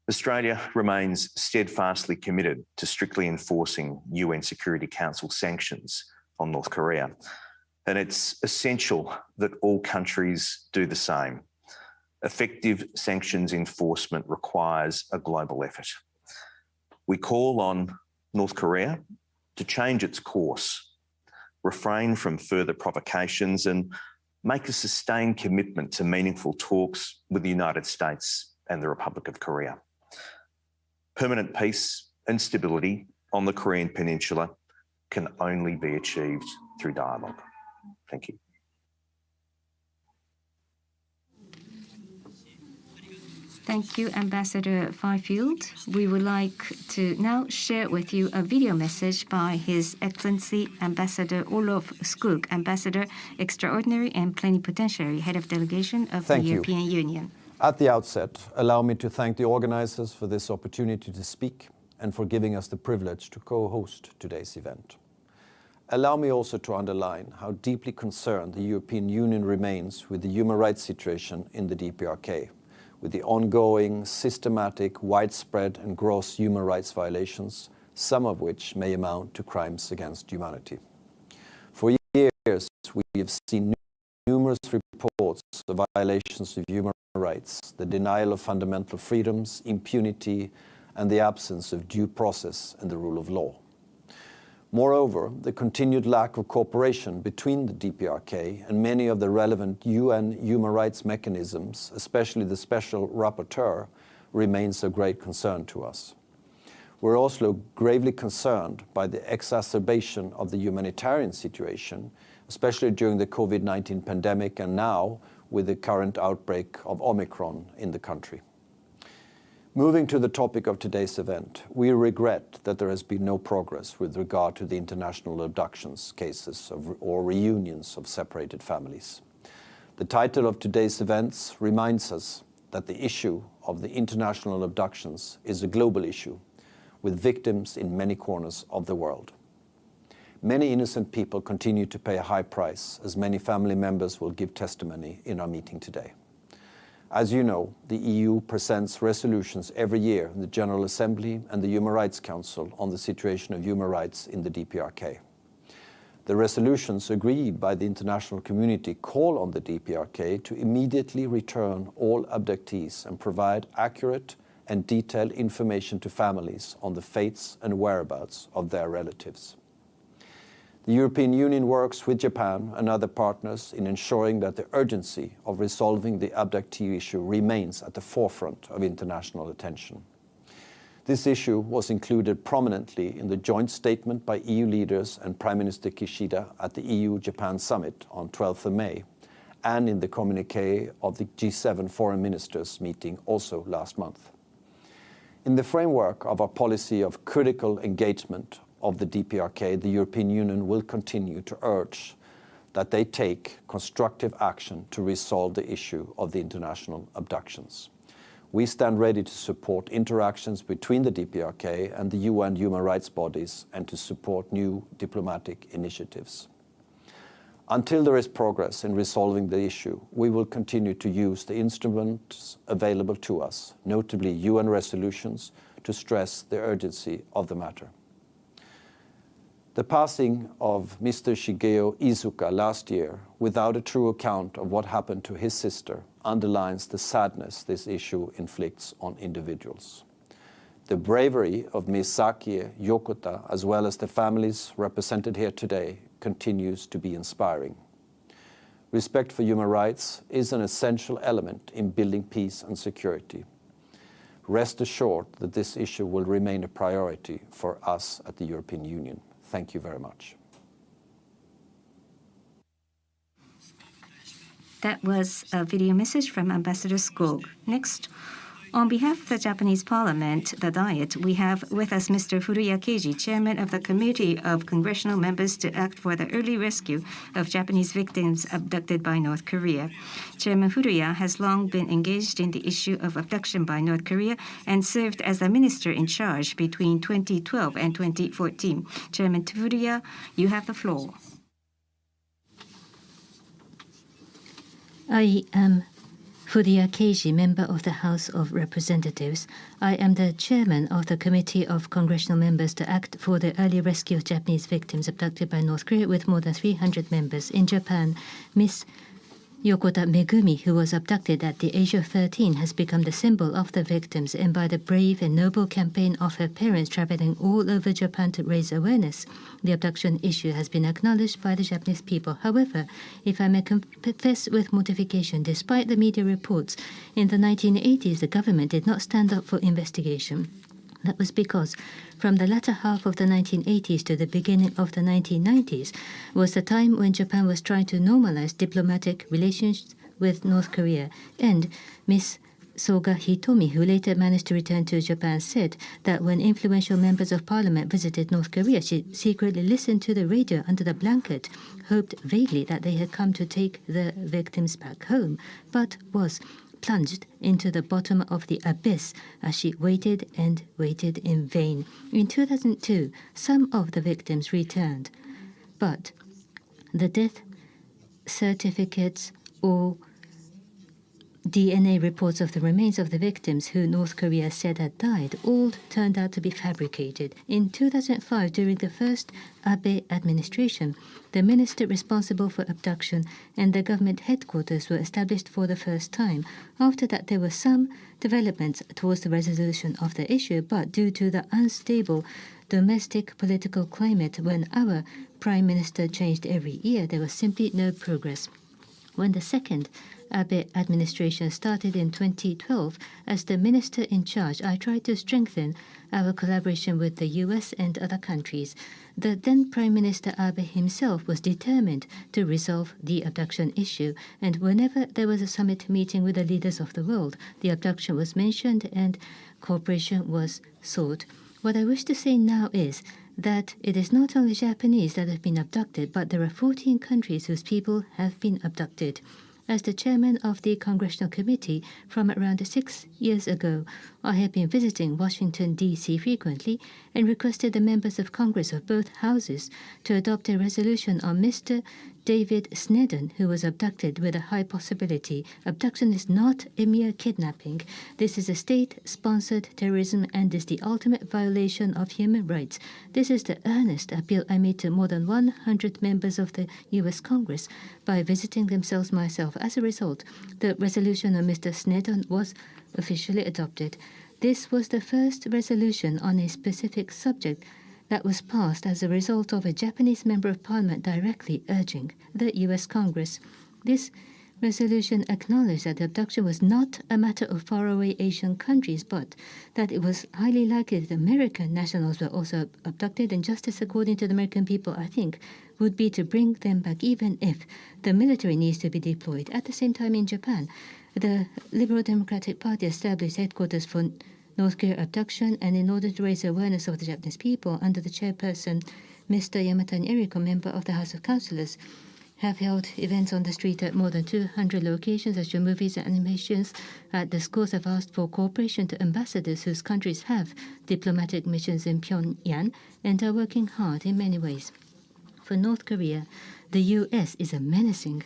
Australia remains steadfastly committed to strictly enforcing UN Security Council sanctions on North Korea, and it's essential that all countries do the same. Effective sanctions enforcement requires a global effort. We call on North Korea to change its course, refrain from further provocations, and make a sustained commitment to meaningful talks with the United States and the Republic of Korea. Permanent peace and stability on the Korean Peninsula can only be achieved through dialogue. Thank you. Thank you, Ambassador Fifield. We would like to now share with you a video message by His Excellency Ambassador Olof Skog, Ambassador Extraordinary and Plenipotentiary, Head of Delegation of the European Union. At the outset, allow me to thank the organizers for this opportunity to speak and for giving us the privilege to co-host today's event. Allow me also to underline how deeply concerned the European Union remains with the human rights situation in the DPRK, with the ongoing, systematic, widespread and gross human rights violations, some of which may amount to crimes against humanity. For years, we have seen numerous reports of violations of human rights, the denial of fundamental freedoms, impunity, and the absence of due process and the rule of law. Moreover, the continued lack of cooperation between the DPRK and many of the relevant UN human rights mechanisms, especially the Special Rapporteur, remains of great concern to us. We're also gravely concerned by the exacerbation of the humanitarian situation, especially during the COVID-19 pandemic and now with the current outbreak of Omicron in the country. Moving to the topic of today's event, we regret that there has been no progress with regard to the international abductions cases or reunions of separated families. The title of today's events reminds us that the issue of the international abductions is a global issue, with victims in many corners of the world. Many innocent people continue to pay a high price, as many family members will give testimony in our meeting today. As you know, the EU presents resolutions every year in the General Assembly and the Human Rights Council on the situation of human rights in the DPRK. The resolutions agreed by the international community call on the DPRK to immediately return all abductees and provide accurate and detailed information to families on the fates and whereabouts of their relatives. The European Union works with Japan and other partners in ensuring that the urgency of resolving the abductee issue remains at the forefront of international attention. This issue was included prominently in the joint statement by EU leaders and Prime Minister Kishida at the EU-Japan summit on 12th of May, and in the communiqué of the G7 foreign ministers meeting also last month. In the framework of our policy of critical engagement of the DPRK, the European Union will continue to urge that they take constructive action to resolve the issue of the international abductions. We stand ready to support interactions between the DPRK and the UN human rights bodies and to support new diplomatic initiatives. Until there is progress in resolving the issue, we will continue to use the instruments available to us, notably UN resolutions, to stress the urgency of the matter. The passing of Mr. Shigeo Iizuka last year, without a true account of what happened to his sister, underlines the sadness this issue inflicts on individuals. The bravery of Ms. Sakie Yokota, as well as the families represented here today, continues to be inspiring. Respect for human rights is an essential element in building peace and security. Rest assured that this issue will remain a priority for us at the European Union. Thank you very much. That was a video message from Ambassador Skog. Next, on behalf of the Japanese Parliament, the Diet, we have with us Mr. Furuya Keiji, Chairman of the Committee of Congressional Members to Act for the Early Rescue of Japanese Victims Abducted by North Korea. Chairman Furuya has long been engaged in the issue of abduction by North Korea and served as the minister in charge between 2012 and 2014. Chairman Furuya, you have the floor. I am Furuya Keiji, member of the House of Representatives. I am the chairman of the Committee of Congressional Members to act for the early rescue of Japanese victims abducted by North Korea with more than 300 members. In Japan, Miss Yokota Megumi, who was abducted at the age of 13, has become the symbol of the victims, and by the brave and noble campaign of her parents traveling all over Japan to raise awareness, the abduction issue has been acknowledged by the Japanese people. However, if I may confess with mortification, despite the media reports, in the 1980s the government did not stand up for investigation. That was because from the latter half of the 1980s to the beginning of the 1990s was the time when Japan was trying to normalize diplomatic relations with North Korea. And Miss Soga Hitomi, who later managed to return to Japan, said that when influential members of parliament visited North Korea, she secretly listened to the radio under the blanket, hoped vaguely that they had come to take the victims back home, but was plunged into the bottom of the abyss as she waited and waited in vain. In 2002, some of the victims returned, but the death certificates or DNA reports of the remains of the victims who North Korea said had died all turned out to be fabricated. In 2005, during the first Abe administration, the minister responsible for abduction and the government headquarters were established for the first time. After that, there were some developments towards the resolution of the issue, but due to the unstable domestic political climate when our prime minister changed every year, there was simply no progress. When the second Abe administration started in 2012, as the minister in charge, I tried to strengthen our collaboration with the US and other countries. The then Prime Minister Abe himself was determined to resolve the abduction issue, and whenever there was a summit meeting with the leaders of the world, the abduction was mentioned and cooperation was sought. What I wish to say now is that it is not only Japanese that have been abducted, but there are 14 countries whose people have been abducted. As the chairman of the Congressional Committee from around 6 years ago, I have been visiting Washington, D.C. frequently and requested the members of Congress of both houses to adopt a resolution on Mr. David Snedden, who was abducted with a high possibility. Abduction is not a mere kidnapping. This is a state-sponsored terrorism and is the ultimate violation of human rights. This is the earnest appeal I made to more than 100 members of the U.S. Congress by visiting themselves myself. As a result, the resolution on Mr. Snedden was officially adopted. This was the first resolution on a specific subject that was passed as a result of a Japanese member of parliament directly urging the U.S. Congress. This resolution acknowledged that the abduction was not a matter of faraway Asian countries, but that it was highly likely that American nationals were also abducted, and justice according to the American people, I think, would be to bring them back even if the military needs to be deployed. At the same time, in Japan, the Liberal Democratic Party established headquarters for North Korea abduction, and in order to raise awareness of the Japanese people, under the chairperson, Mr. Yamatani Eriko, member of the House of Councillors, have held events on the street at more than 200 locations that show movies and animations. The schools have asked for cooperation to ambassadors whose countries have diplomatic missions in Pyongyang and are working hard in many ways. For North Korea, the U.S. is a menacing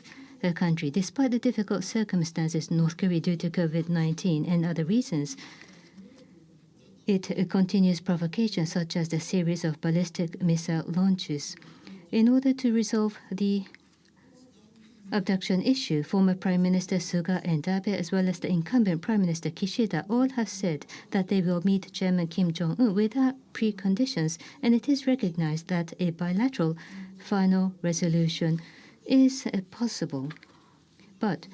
country. Despite the difficult circumstances in North Korea due to COVID-19 and other reasons, it continues provocations such as the series of ballistic missile launches. In order to resolve the abduction issue, former Prime Minister Suga and Abe, as well as the incumbent Prime Minister Kishida, all have said that they will meet Chairman Kim Jong-un without preconditions, and it is recognized that a bilateral final resolution is possible. But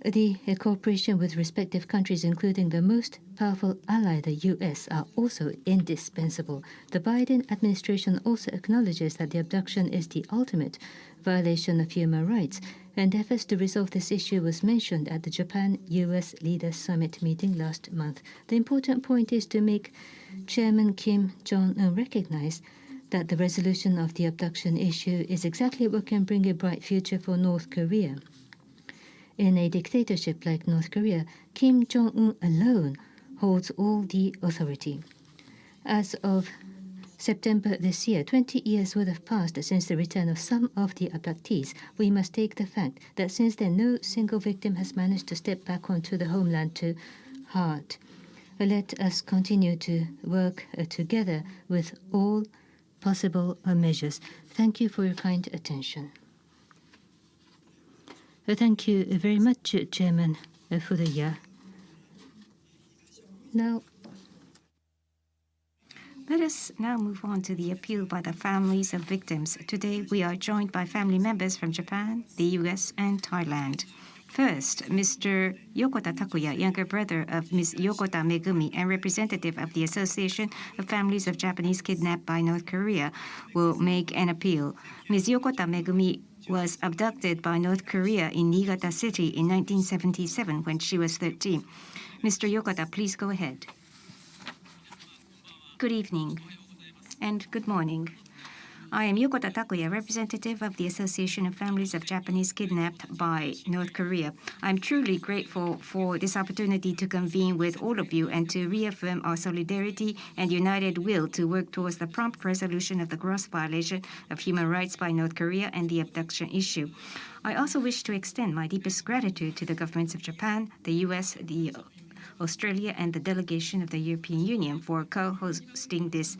the cooperation with respective countries, including the most powerful ally, the U.S., are also indispensable. The Biden administration also acknowledges that the abduction is the ultimate violation of human rights, and efforts to resolve this issue was mentioned at the Japan-U.S. Leaders Summit meeting last month. The important point is to make Chairman Kim Jong-un recognize that the resolution of the abduction issue is exactly what can bring a bright future for North Korea. In a dictatorship like North Korea, Kim Jong-un alone holds all the authority. As of September this year, 20 years would have passed since the return of some of the abductees. We must take the fact that since then no single victim has managed to step back onto the homeland to heart. Let us continue to work together with all possible measures. Thank you for your kind attention. Thank you very much, Chairman Furuya. Now, let us now move on to the appeal by the families of victims. Today, we are joined by family members from Japan, the US, and Thailand. First, Mr. Yokota Takuya, younger brother of Ms. Yokota Megumi and representative of the Association of Families of Japanese Kidnapped by North Korea, will make an appeal. Ms. Yokota Megumi was abducted by North Korea in Niigata City in 1977 when she was 13. Mr. Yokota, please go ahead. Good evening and good morning. I am Yokota Takuya, representative of the Association of Families of Japanese Kidnapped by North Korea. I'm truly grateful for this opportunity to convene with all of you and to reaffirm our solidarity and united will to work towards the prompt resolution of the gross violation of human rights by North Korea and the abduction issue. I also wish to extend my deepest gratitude to the governments of Japan, the US, the Australia, and the delegation of the European Union for co-hosting this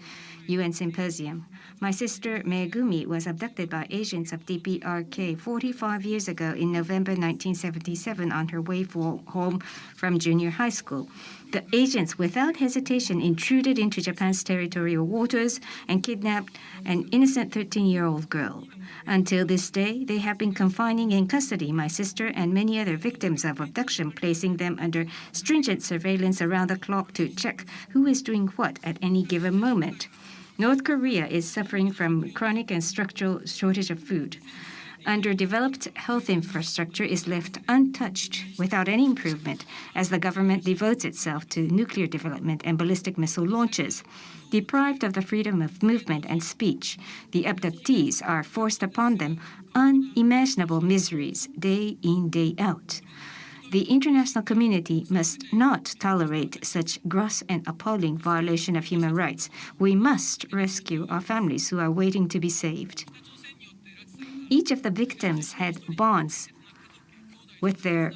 UN symposium. My sister Megumi was abducted by agents of DPRK 45 years ago in November 1977 on her way home from junior high school. The agents, without hesitation, intruded into Japan's territorial waters and kidnapped an innocent 13-year-old girl. Until this day, they have been confining in custody my sister and many other victims of abduction, placing them under stringent surveillance around the clock to check who is doing what at any given moment. North Korea is suffering from chronic and structural shortage of food. Underdeveloped health infrastructure is left untouched without any improvement as the government devotes itself to nuclear development and ballistic missile launches. Deprived of the freedom of movement and speech, the abductees are forced upon them unimaginable miseries day in, day out. The international community must not tolerate such gross and appalling violation of human rights. We must rescue our families who are waiting to be saved. Each of the victims had bonds with their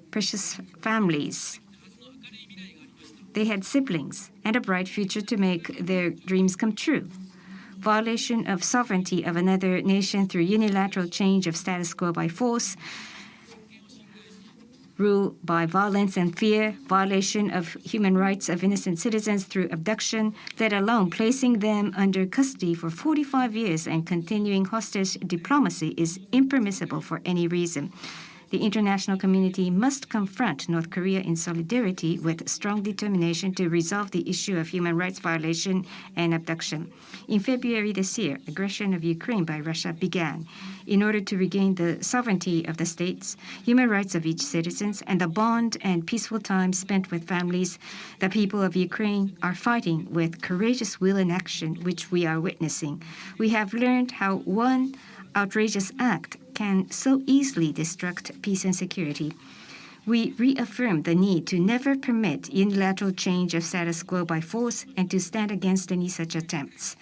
precious families. They had siblings and a bright future to make their dreams come true. Violation of sovereignty of another nation through unilateral change of status quo by force, rule by violence and fear, violation of human rights of innocent citizens through abduction, let alone placing them under custody for 45 years and continuing hostage diplomacy is impermissible for any reason. The international community must confront North Korea in solidarity with strong determination to resolve the issue of human rights violation and abduction. In February this year, aggression of Ukraine by Russia began. In order to regain the sovereignty of the states, human rights of each citizen, and the bond and peaceful time spent with families, the people of Ukraine are fighting with courageous will and action, which we are witnessing. We have learned how one outrageous act can so easily destruct peace and security. We reaffirm the need to never permit unilateral change of status quo by force and to stand against any such attempts.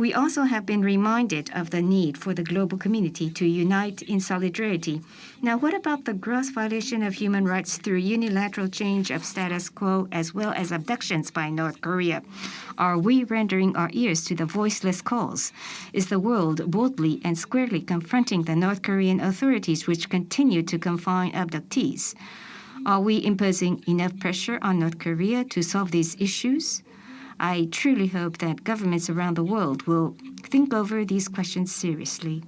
We also have been reminded of the need for the global community to unite in solidarity. Now, what about the gross violation of human rights through unilateral change of status quo as well as abductions by North Korea? Are we rendering our ears to the voiceless calls? Is the world boldly and squarely confronting the North Korean authorities which continue to confine abductees? Are we imposing enough pressure on North Korea to solve these issues? I truly hope that governments around the world will think over these questions seriously.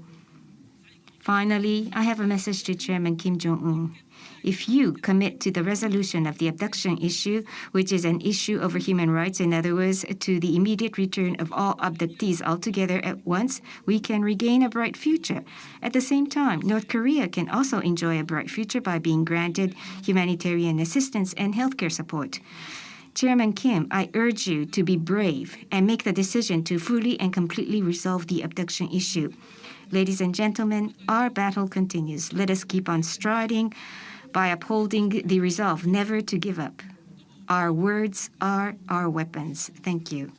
Finally, I have a message to Chairman Kim Jong-un. If you commit to the resolution of the abduction issue, which is an issue over human rights, in other words, to the immediate return of all abductees altogether at once, we can regain a bright future. At the same time, North Korea can also enjoy a bright future by being granted humanitarian assistance and healthcare support. Chairman Kim, I urge you to be brave and make the decision to fully and completely resolve the abduction issue. Ladies and gentlemen, our battle continues. Let us keep on striding by upholding the resolve never to give up. Our words are our weapons. Thank you.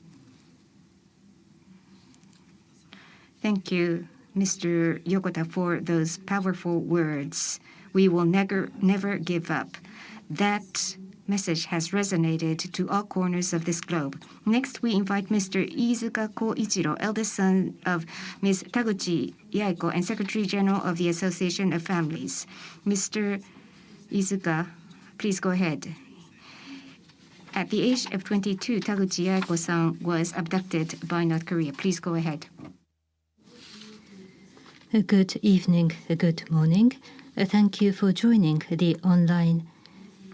Thank you, Mr. Yokota, for those powerful words. We will never give up. That message has resonated to all corners of this globe. Next, we invite Mr. Iizuka Koichiro, eldest son of Ms. Taguchi Yaeko and Secretary General of the Association of Families. Mr. Iizuka, please go ahead. At the age of 22, Taguchi Yaeko-san was abducted by North Korea. Please go ahead. Good evening, good morning. Thank you for joining the online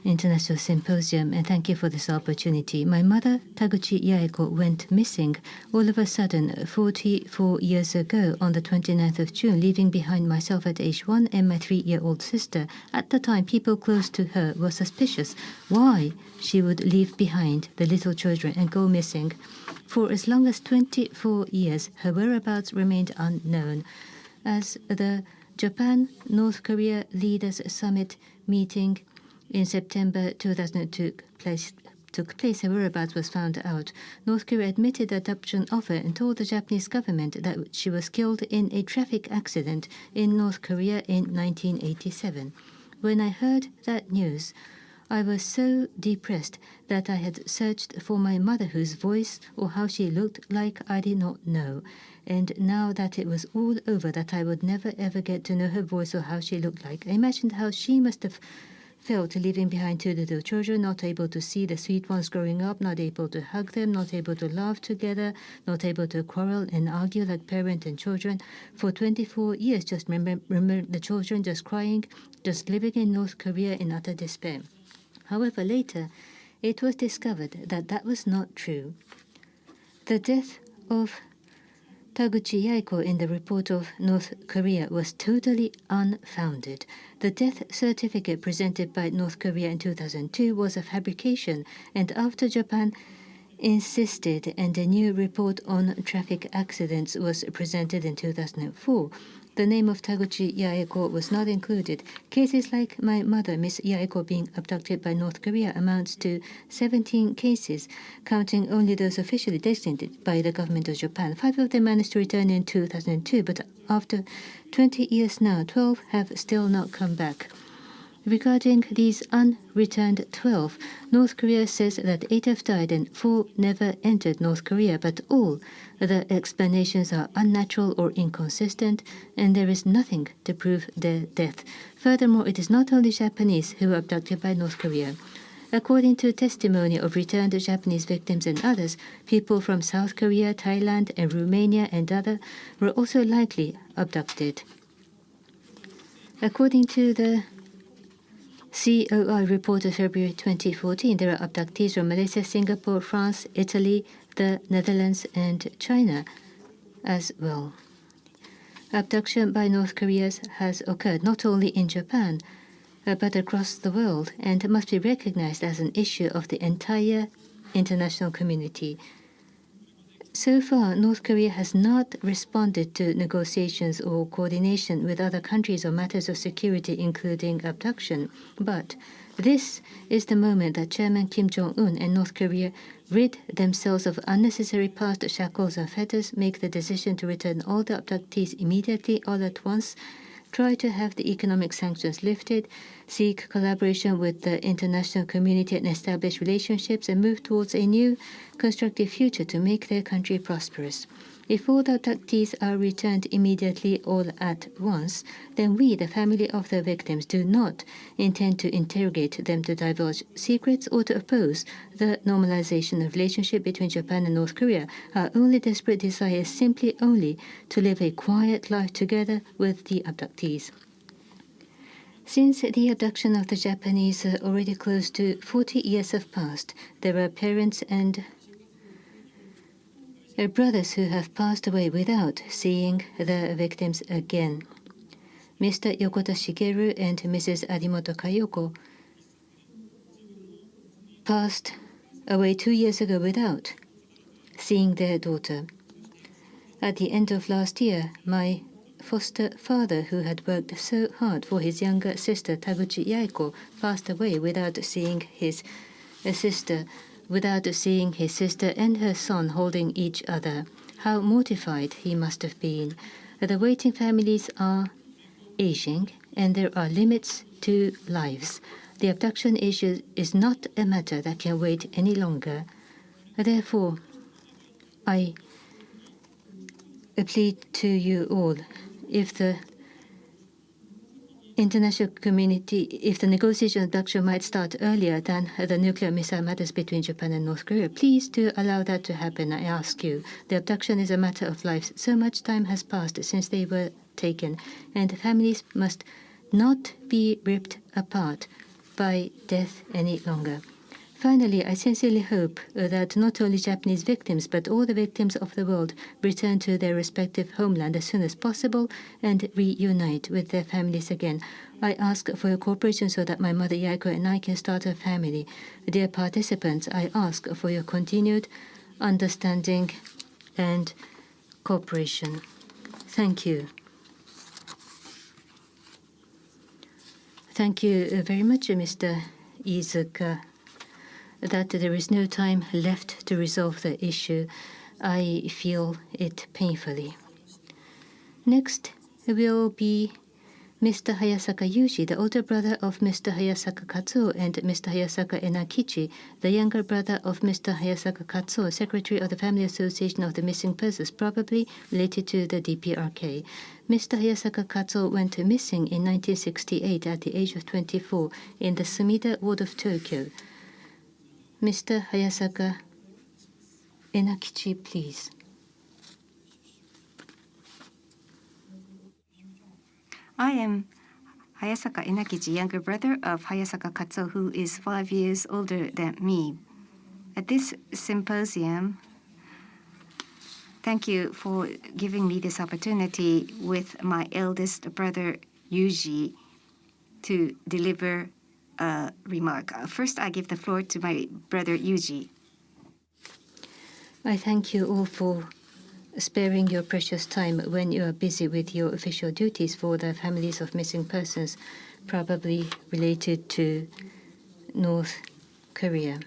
International Symposium, and thank you for this opportunity. My mother, Taguchi Yaeko, went missing all of a sudden 44 years ago on the 29th of June, leaving behind myself at age 1 and my 3-year-old sister. At the time, people close to her were suspicious why she would leave behind the little children and go missing. For as long as 24 years, her whereabouts remained unknown. As the Japan-North Korea Leaders Summit meeting in September 2002 took place, her whereabouts was found out. North Korea admitted the adoption offer and told the Japanese government that she was killed in a traffic accident in North Korea in 1987. When I heard that news, I was so depressed that I had searched for my mother, whose voice or how she looked like I did not know. And now that it was all over, that I would never ever get to know her voice or how she looked like, I imagined how she must have felt leaving behind 2 little children, not able to see the sweet ones growing up, not able to hug them, not able to laugh together, not able to quarrel and argue like parent and children. For 24 years, just remember the children just crying, just living in North Korea in utter despair. However, later, it was discovered that that was not true. The death of Taguchi Yaeko in the report of North Korea was totally unfounded. The death certificate presented by North Korea in 2002 was a fabrication, and after Japan insisted and a new report on traffic accidents was presented in 2004, the name of Taguchi Yaeko was not included. Cases like my mother, Miss Yaeko, being abducted by North Korea amounts to 17 cases, counting only those officially designated by the government of Japan. 5 of them managed to return in 2002, but after 20 years now, 12 have still not come back. Regarding these unreturned 12, North Korea says that 8 have died and 4 never entered North Korea, but all the explanations are unnatural or inconsistent, and there is nothing to prove their death. Furthermore, it is not only Japanese who were abducted by North Korea. According to testimony of returned Japanese victims and others, people from South Korea, Thailand, and Romania and others were also likely abducted. According to the COI report of February 2014, there are abductees from Malaysia, Singapore, France, Italy, the Netherlands, and China as well. Abduction by North Korea has occurred not only in Japan, but across the world, and must be recognized as an issue of the entire international community. So far, North Korea has not responded to negotiations or coordination with other countries on matters of security, including abduction. But this is the moment that Chairman Kim Jong-un and North Korea rid themselves of unnecessary past shackles and fetters, make the decision to return all the abductees immediately, all at once, try to have the economic sanctions lifted, seek collaboration with the international community and establish relationships, and move towards a new constructive future to make their country prosperous. If all the abductees are returned immediately all at once, then we, the family of the victims, do not intend to interrogate them to divulge secrets or to oppose the normalization of relationship between Japan and North Korea. Our only desperate desire is simply only to live a quiet life together with the abductees. Since the abduction of the Japanese, already close to 40 years have passed. There are parents and brothers who have passed away without seeing the victims again. Mr. Yokota Shigeru and Mrs. Adimoto Kayoko passed away 2 years ago without seeing their daughter. At the end of last year, my foster father, who had worked so hard for his younger sister Taguchi Yaeko, passed away without seeing his sister and her son holding each other. how mortified he must have been. The waiting families are aging, and there are limits to lives. The abduction issue is not a matter that can wait any longer. Therefore, I plead to you all, if the international community, if the negotiation abduction might start earlier than the nuclear missile matters between Japan and North Korea, please do allow that to happen. I ask you. The abduction is a matter of lives. So much time has passed since they were taken, and families must not be ripped apart by death any longer. Finally, I sincerely hope that not only Japanese victims, but all the victims of the world return to their respective homeland as soon as possible and reunite with their families again. I ask for your cooperation so that my mother Yaiko and I can start a family. Dear participants, I ask for your continued understanding and cooperation. Thank you. Thank you very much, Mr. Iizuka. That there is no time left to resolve the issue. I feel it painfully. Next will be Mr. Hayasaka Yuji, the older brother of Mr. Hayasaka Katsuo, and Mr. Hayasaka Enakichi, the younger brother of Mr. Hayasaka Katsuo, Secretary of the Family Association of the Missing Persons, probably related to the DPRK. Mr. Hayasaka Katsuo went missing in 1968 at the age of 24 in the Sumida ward of Tokyo. Mr. Hayasaka Enakichi, please. I am Hayasaka Enakichi, younger brother of Hayasaka Katsuo, who is 5 years older than me. At this symposium, thank you for giving me this opportunity with my eldest brother Yuji to deliver a remark. First, I give the floor to my brother Yuji. I thank you all for sparing your precious time when you are busy with your official duties for the families of missing persons, probably related to North Korea.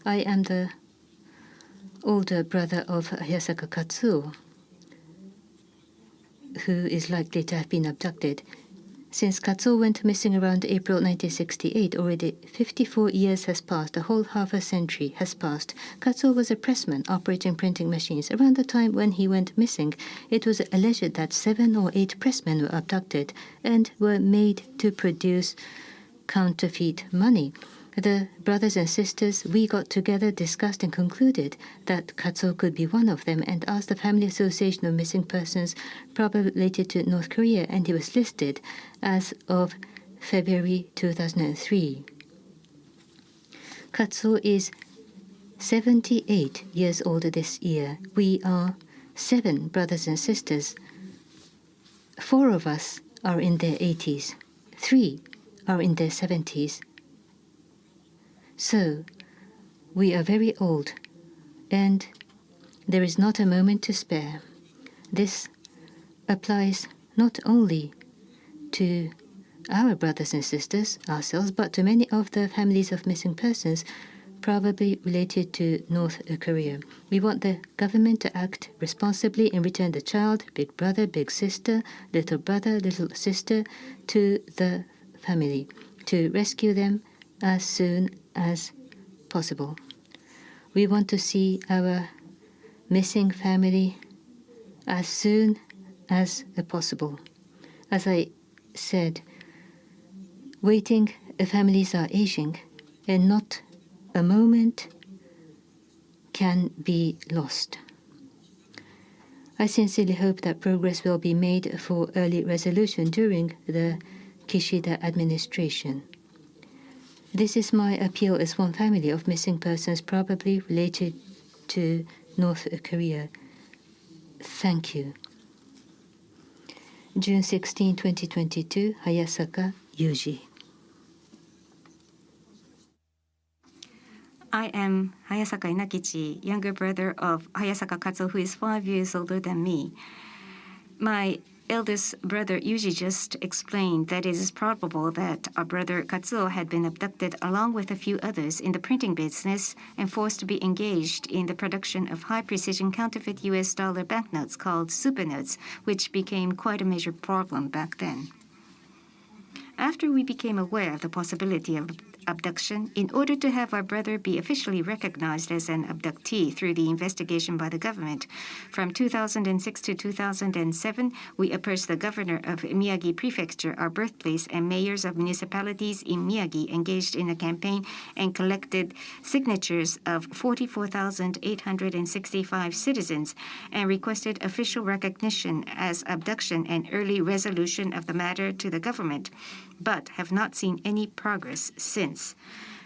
I am the older brother of Hayasaka Katsuo, who is likely to have been abducted. Since Katsuo went missing around April 1968, already 54 years has passed. A whole half a century has passed. Katsuo was a pressman operating printing machines. Around the time when he went missing, it was alleged that 7 or 8 pressmen were abducted and were made to produce counterfeit money. The brothers and sisters, we got together, discussed, and concluded that Katsuo could be one of them, and asked the Family Association of Missing Persons, probably related to North Korea, and he was listed as of February 2003. Katsuo is 78 years old this year. We are 7 brothers and sisters. 4 of us are in their 80s. 3 are in their 70s. So, we are very old, and there is not a moment to spare. This applies not only to our brothers and sisters, ourselves, but to many of the families of missing persons, probably related to North Korea. We want the government to act responsibly and return the child, big brother, big sister, little brother, little sister to the family, to rescue them as soon as possible. We want to see our missing family as soon as possible. As I said, waiting families are aging, and not a moment can be lost. I sincerely hope that progress will be made for early resolution during the Kishida administration. This is my appeal as one family of missing persons probably related to North Korea. Thank you. June 16, 2022, Hayasaka Yuji. I am Hayasaka Enakichi, younger brother of Hayasaka Katsuo, who is 5 years older than me. My eldest brother Yuji just explained that it is probable that our brother Katsuo had been abducted along with a few others in the printing business and forced to be engaged in the production of high-precision counterfeit US dollar banknotes called supernotes, which became quite a major problem back then. After we became aware of the possibility of abduction, in order to have our brother be officially recognized as an abductee through the investigation by the government, from 2006 to 2007, we approached the governor of Miyagi Prefecture, our birthplace, and mayors of municipalities in Miyagi engaged in a campaign and collected signatures of 44,865 citizens and requested official recognition as abduction and early resolution of the matter to the government, but have not seen any progress since.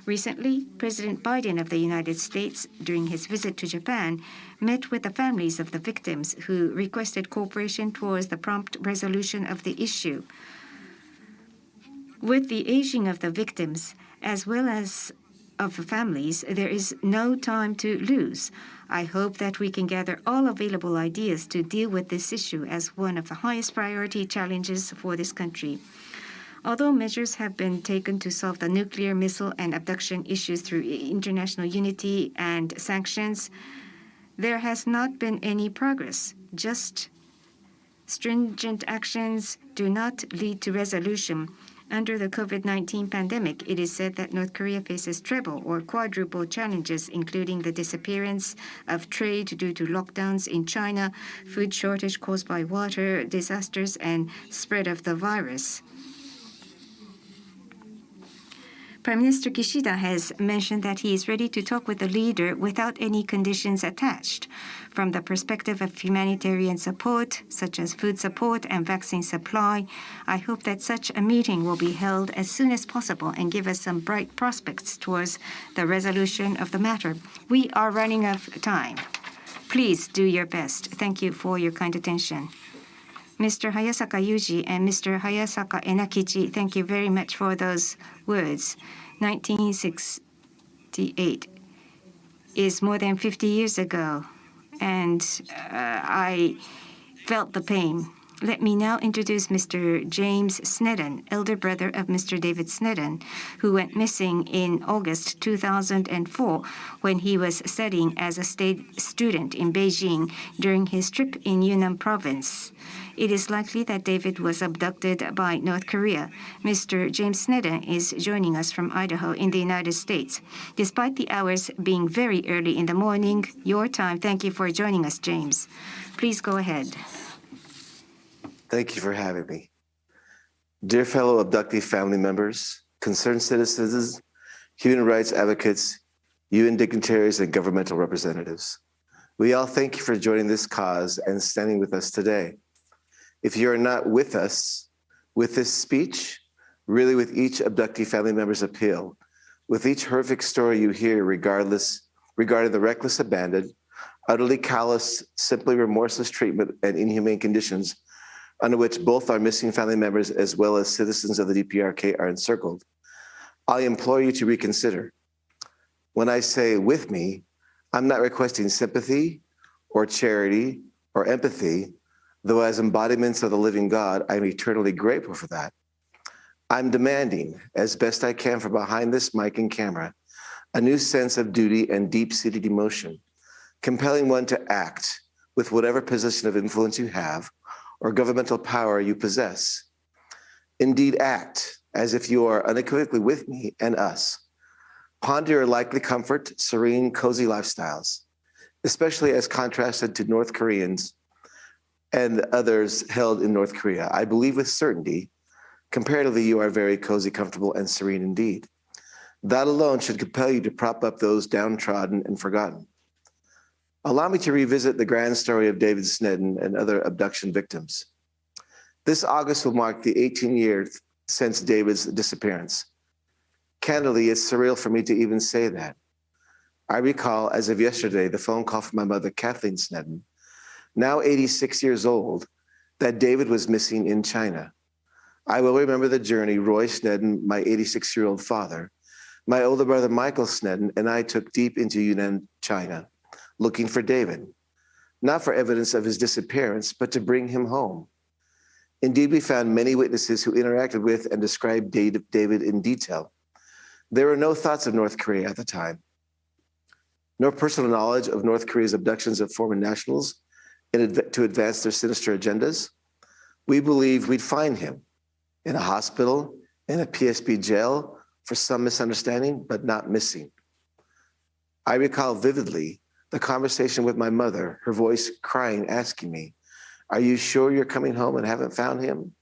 Recently, President Biden of the United States, during his visit to Japan, met with the families of the victims who requested cooperation towards the prompt resolution of the issue. With the aging of the victims, as well as of the families, there is no time to lose. I hope that we can gather all available ideas to deal with this issue as one of the highest priority challenges for this country. Although measures have been taken to solve the nuclear, missile, and abduction issues through international unity and sanctions, there has not been any progress. Just stringent actions do not lead to resolution. Under the COVID-19 pandemic, it is said that North Korea faces treble or quadruple challenges, including the disappearance of trade due to lockdowns in China, food shortage caused by water disasters, and spread of the virus. Prime Minister Kishida has mentioned that he is ready to talk with the leader without any conditions attached. From the perspective of humanitarian support, such as food support and vaccine supply, I hope that such a meeting will be held as soon as possible and give us some bright prospects towards the resolution of the matter. We are running out of time. Please do your best. Thank you for your kind attention. Mr. Hayasaka Yuji and Mr. Hayasaka Enakichi, thank you very much for those words. 1968 is more than 50 years ago, and I felt the pain. Let me now introduce Mr. James Snedden, elder brother of Mr. David Snedden, who went missing in August 2004 when he was studying as a state student in Beijing during his trip in Yunnan province. It is likely that David was abducted by North Korea. Mr. James Snedden is joining us from Idaho in the United States. Despite the hours being very early in the morning, your time, thank you for joining us, James. Please go ahead. Thank you for having me. Dear fellow abductee family members, concerned citizens, human rights advocates, UN dignitaries, and governmental representatives, we all thank you for joining this cause and standing with us today. If you are not with us with this speech, really with each abductee family member's appeal, with each horrific story you hear regarding the reckless abandon, utterly callous, simply remorseless treatment and inhumane conditions under which both our missing family members as well as citizens of the DPRK are encircled, I implore you to reconsider. When I say with me, I'm not requesting sympathy or charity or empathy, though as embodiments of the living God, I'm eternally grateful for that. I'm demanding, as best I can from behind this mic and camera, a new sense of duty and deep-seated emotion, compelling one to act with whatever position of influence you have or governmental power you possess. Indeed, act as if you are unequivocally with me and us. Ponder your likely comfort, serene, cozy lifestyles, especially as contrasted to North Koreans and others held in North Korea. I believe with certainty, comparatively, you are very cozy, comfortable, and serene indeed. That alone should compel you to prop up those downtrodden and forgotten. Allow me to revisit the grand story of David Snedden and other abduction victims. This August will mark the 18 years since David's disappearance. Candidly, it's surreal for me to even say that. I recall, as of yesterday, the phone call from my mother, Kathleen Snedden, now 86 years old, that David was missing in China. I will remember the journey Roy Snedden, my 86-year-old father, my older brother Michael Snedden, and I took deep into Yunnan, China, looking for David, not for evidence of his disappearance, but to bring him home. Indeed, we found many witnesses who interacted with and described David in detail. There were no thoughts of North Korea at the time, nor personal knowledge of North Korea's abductions of former nationals to advance their sinister agendas. We believed we'd find him in a hospital, in a PSP jail for some misunderstanding, but not missing. I recall vividly the conversation with my mother, her voice crying, asking me, "Are you sure you're coming home and haven't found him?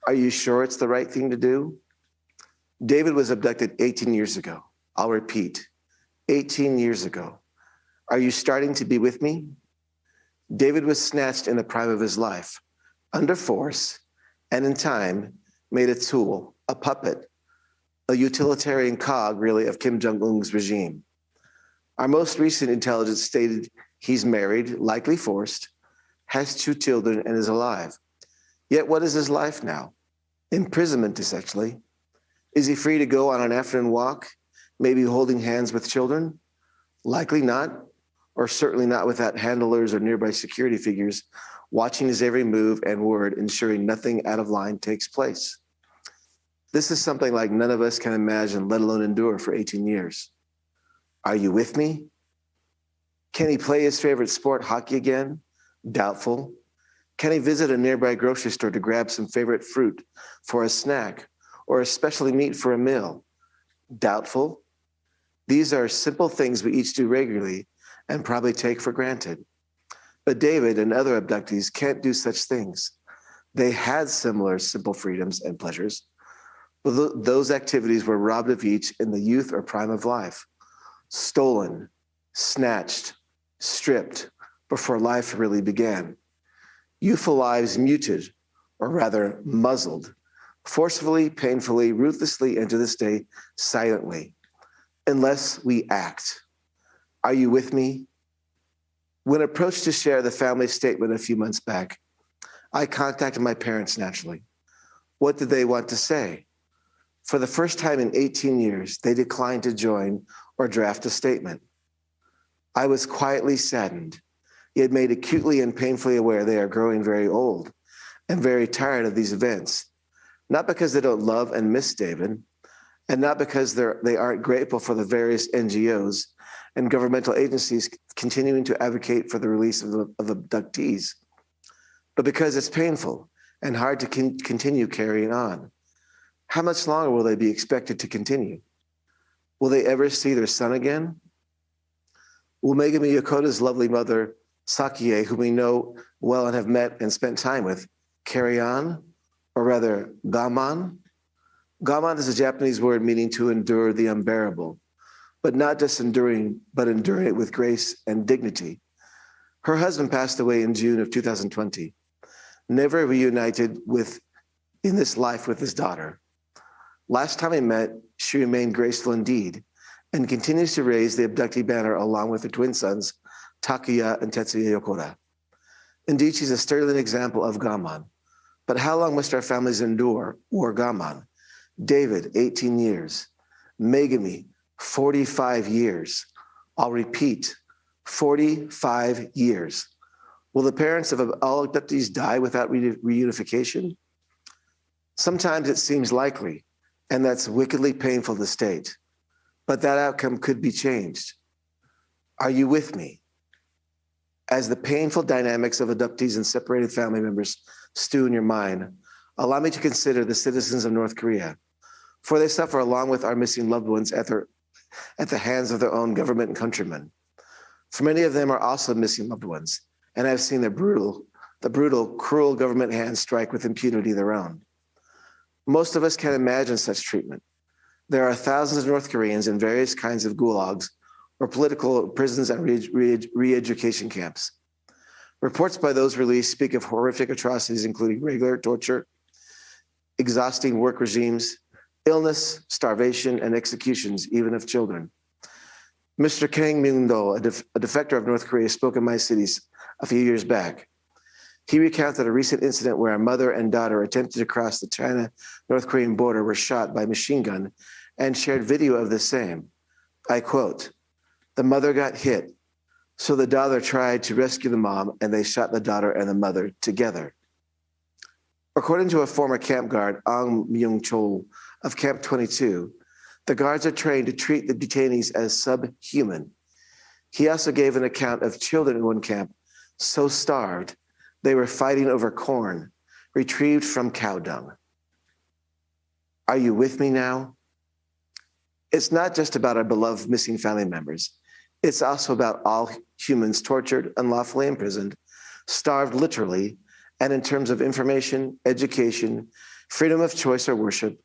Are you sure it's the right thing to do?" David was abducted 18 years ago. I'll repeat, 18 years ago. Are you starting to be with me? David was snatched in the prime of his life, under force, and in time made a tool, a puppet, a utilitarian cog, really, of Kim Jong-un's regime. Our most recent intelligence stated he's married, likely forced, has 2 children, and is alive. Yet what is his life now? Imprisonment, essentially. Is he free to go on an afternoon walk, maybe holding hands with children? Likely not, or certainly not without handlers or nearby security figures watching his every move and word, ensuring nothing out of line takes place. This is something like none of us can imagine, let alone endure for 18 years. Are you with me? Can he play his favorite sport, hockey, again? Doubtful. Can he visit a nearby grocery store to grab some favorite fruit for a snack or especially meat for a meal? Doubtful. These are simple things we each do regularly and probably take for granted. But David and other abductees can't do such things. They had similar simple freedoms and pleasures, but those activities were robbed of each in the youth or prime of life, stolen, snatched, stripped before life really began. Youthful lives muted, or rather muzzled, forcefully, painfully, ruthlessly, and to this day, silently, unless we act. Are you with me? When approached to share the family statement a few months back, I contacted my parents naturally. What did they want to say? For the first time in 18 years, they declined to join or draft a statement. I was quietly saddened, yet made acutely and painfully aware they are growing very old and very tired of these events, not because they don't love and miss David, and not because they aren't grateful for the various NGOs and governmental agencies continuing to advocate for the release of abductees, but because it's painful and hard to continue carrying on. How much longer will they be expected to continue? Will they ever see their son again? Will Megami Yokota's lovely mother, Sakie, whom we know well and have met and spent time with, carry on? Or rather, gaman? Gaman is a Japanese word meaning to endure the unbearable, but not just enduring, but enduring it with grace and dignity. Her husband passed away in June of 2020, never reunited in this life with his daughter. Last time we met, she remained graceful indeed and continues to raise the abductee banner along with her twin sons, Takuya and Tetsuya Yokota. Indeed, she's a sterling example of gaman. But how long must our families endure or gaman? David, 18 years. Megami, 45 years. I'll repeat, 45 years. Will the parents of all abductees die without reunification? Sometimes it seems likely, and that's wickedly painful to state, but that outcome could be changed. Are you with me? As the painful dynamics of abductees and separated family members stew in your mind, allow me to consider the citizens of North Korea, for they suffer along with our missing loved ones at the hands of their own government and countrymen. For many of them are also missing loved ones, and I've seen the brutal, cruel government hands strike with impunity their own. Most of us can't imagine such treatment. There are thousands of North Koreans in various kinds of gulags or political prisons and re-education camps. Reports by those released speak of horrific atrocities, including regular torture, exhausting work regimes, illness, starvation, and executions, even of children. Mr. Kang Myung-do, a defector of North Korea, spoke in my cities a few years back. He recounted a recent incident where a mother and daughter attempted to cross the China-North Korean border were shot by machine gun and shared video of the same. I quote, "The mother got hit, so the daughter tried to rescue the mom and they shot the daughter and the mother together." According to a former camp guard, Ang Myung-chol of Camp 22, the guards are trained to treat the detainees as subhuman. He also gave an account of children in one camp so starved they were fighting over corn retrieved from cow dung. Are you with me now? It's not just about our beloved missing family members. It's also about all humans tortured, unlawfully imprisoned, starved literally, and in terms of information, education, freedom of choice or worship,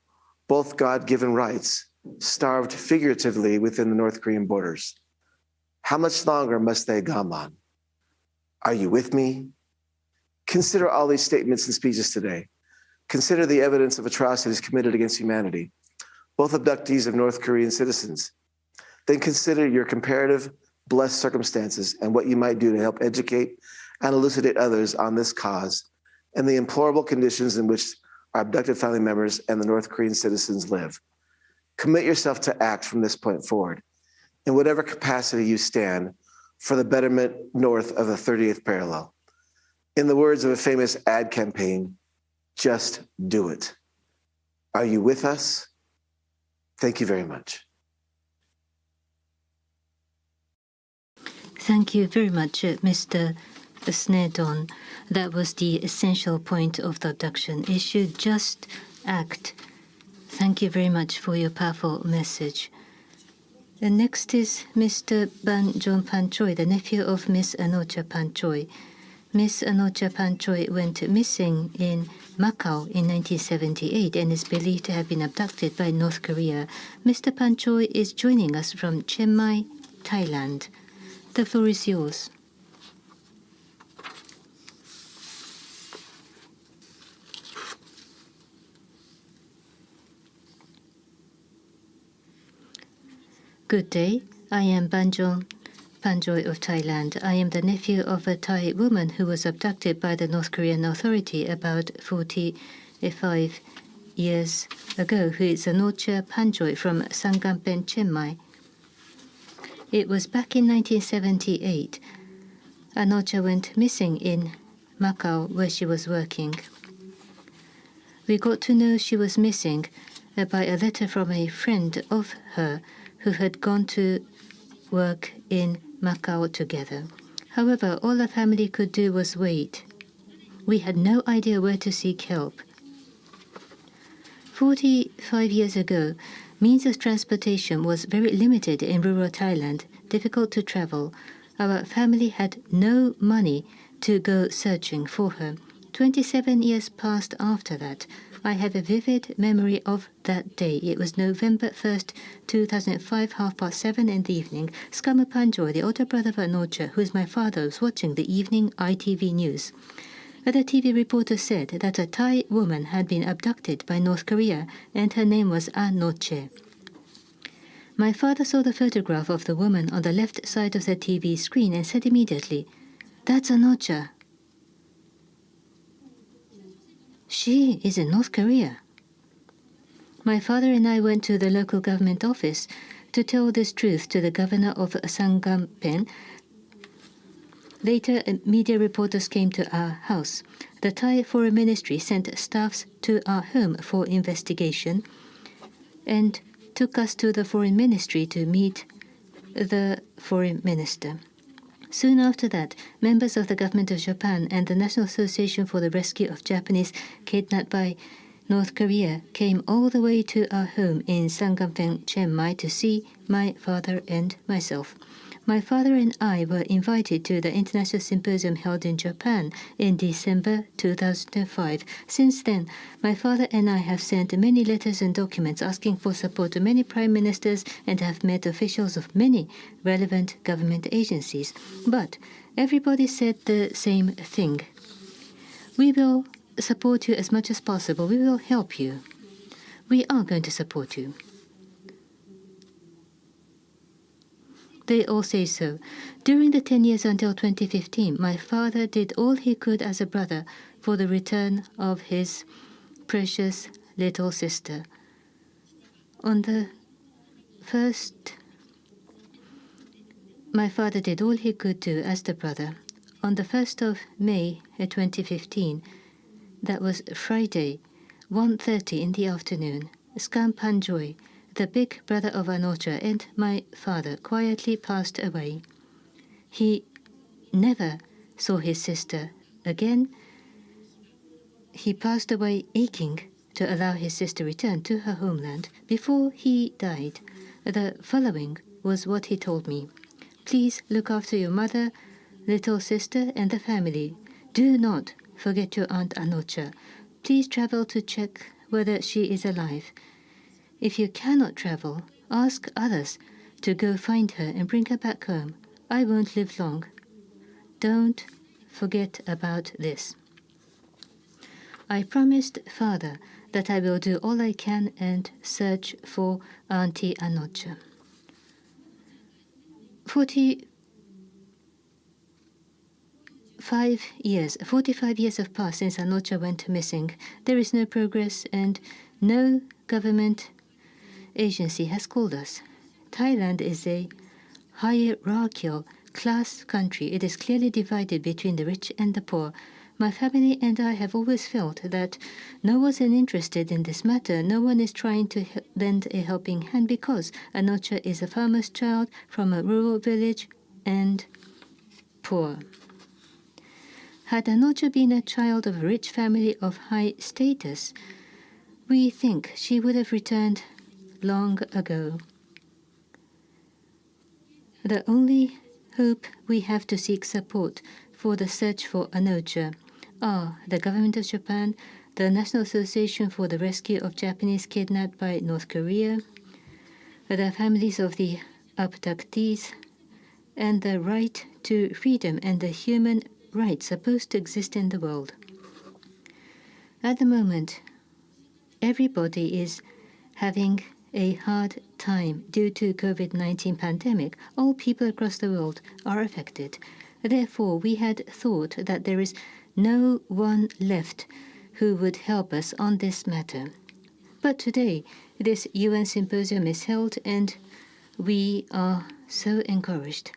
both God-given rights, starved figuratively within the North Korean borders. How much longer must they gaman? Are you with me? Consider all these statements and speeches today. Consider the evidence of atrocities committed against humanity, both abductees of North Korean citizens. Then consider your comparative blessed circumstances and what you might do to help educate and elucidate others on this cause and the implorable conditions in which our abducted family members and the North Korean citizens live. Commit yourself to act from this point forward, in whatever capacity you stand, for the betterment north of the 30th parallel. In the words of a famous ad campaign, just do it. Are you with us? Thank you very much. Thank you very much, Mr. Snedon. That was the essential point of the abduction issue. Just act. Thank you very much for your powerful message. And next is Mr. Ban Jong Pan Choi, the nephew of Miss Anocha Pan Choi. Miss Anocha Pan Choi went missing in Macau in 1978 and is believed to have been abducted by North Korea. Mr. Pan Choi is joining us from Chiang Mai, Thailand. The floor is yours. Good day. I am Banjong Panjoy of Thailand. I am the nephew of a Thai woman who was abducted by the North Korean authority about 45 years ago, who is Anocha Panjoy from Sangampen, Chiang Mai. It was back in 1978. Anocha went missing in Macau, where she was working. We got to know she was missing by a letter from a friend of her who had gone to work in Macau together. However, all our family could do was wait. We had no idea where to seek help. 45 years ago, means of transportation was very limited in rural Thailand, difficult to travel. Our family had no money to go searching for her. 27 years passed after that. I have a vivid memory of that day. It was November 1st, 2005, 7:30 in the evening. Skamu Panjoy, the older brother of Anocha, who is my father, was watching the evening ITV news. The TV reporter said that a Thai woman had been abducted by North Korea and her name was Anoche. My father saw the photograph of the woman on the left side of the TV screen and said immediately, "That's Anocha. She is in North Korea." My father and I went to the local government office to tell this truth to the governor of Sangampen. Later, media reporters came to our house. The Thai Foreign Ministry sent staffs to our home for investigation and took us to the Foreign Ministry to meet the Foreign Minister. Soon after that, members of the government of Japan and the National Association for the Rescue of Japanese Kidnapped by North Korea came all the way to our home in Sangampen, Chiang Mai to see my father and myself. My father and I were invited to the International Symposium held in Japan in December 2005. Since then, my father and I have sent many letters and documents asking for support to many prime ministers and have met officials of many relevant government agencies. But everybody said the same thing. We will support you as much as possible. We will help you. We are going to support you. They all say so. During the 10 years until 2015, my father did all he could as a brother for the return of his precious little sister. My father did all he could do as the brother. On the 1st of May 2015, That was Friday, 1:30 in the afternoon. Skam Panjoy, the big brother of Anocha and my father, quietly passed away. He never saw his sister again. He passed away aching to allow his sister return to her homeland. Before he died, the following was what he told me. Please look after your mother, little sister, and the family. Do not forget your Aunt Anocha. Please travel to check whether she is alive. If you cannot travel, ask others to go find her and bring her back home. I won't live long. Don't forget about this. I promised Father that I will do all I can and search for Auntie Anocha. 45 years have passed since Anocha went missing. There is no progress and no government agency has called us. Thailand is a hierarchical class country. It is clearly divided between the rich and the poor. My family and I have always felt that no one is interested in this matter. No one is trying to lend a helping hand because Anocha is a farmer's child from a rural village and poor. Had Anocha been a child of a rich family of high status, we think she would have returned long ago. The only hope we have to seek support for the search for Anocha are the government of Japan, the National Association for the Rescue of Japanese Kidnapped by North Korea, the families of the abductees, and the right to freedom and the human rights supposed to exist in the world. At the moment, everybody is having a hard time due to COVID-19 pandemic. All people across the world are affected. Therefore, we had thought that there is no one left who would help us on this matter. But today, this UN symposium is held and we are so encouraged.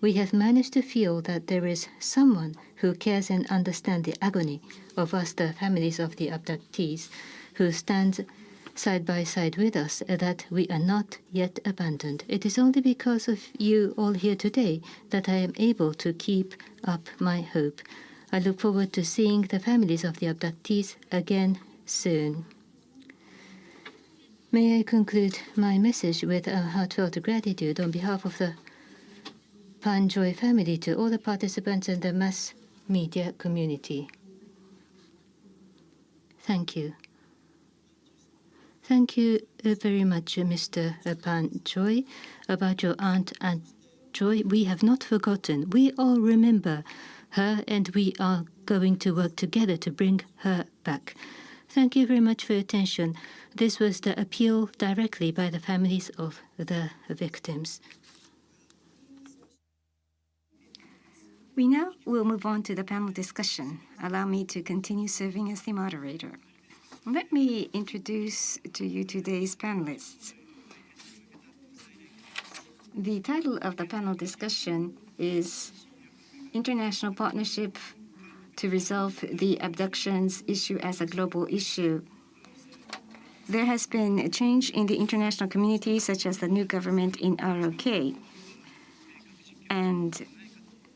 We have managed to feel that there is someone who cares and understands the agony of us, the families of the abductees, who stands side by side with us, that we are not yet abandoned. It is only because of you all here today that I am able to keep up my hope. I look forward to seeing the families of the abductees again soon. May I conclude my message with a heartfelt gratitude on behalf of the Panjoy family to all the participants in the mass media community. Thank you. Thank you very much, Mr. Panjoy, about your aunt Joy. We have not forgotten. We all remember her, and we are going to work together to bring her back. Thank you very much for your attention. This was the appeal directly by the families of the victims. We now will move on to the panel discussion. Allow me to continue serving as the moderator. Let me introduce to you today's panelists. The title of the panel discussion is International Partnership to Resolve the Abductions Issue as a Global Issue. There has been a change in the international community, such as the new government in ROK, and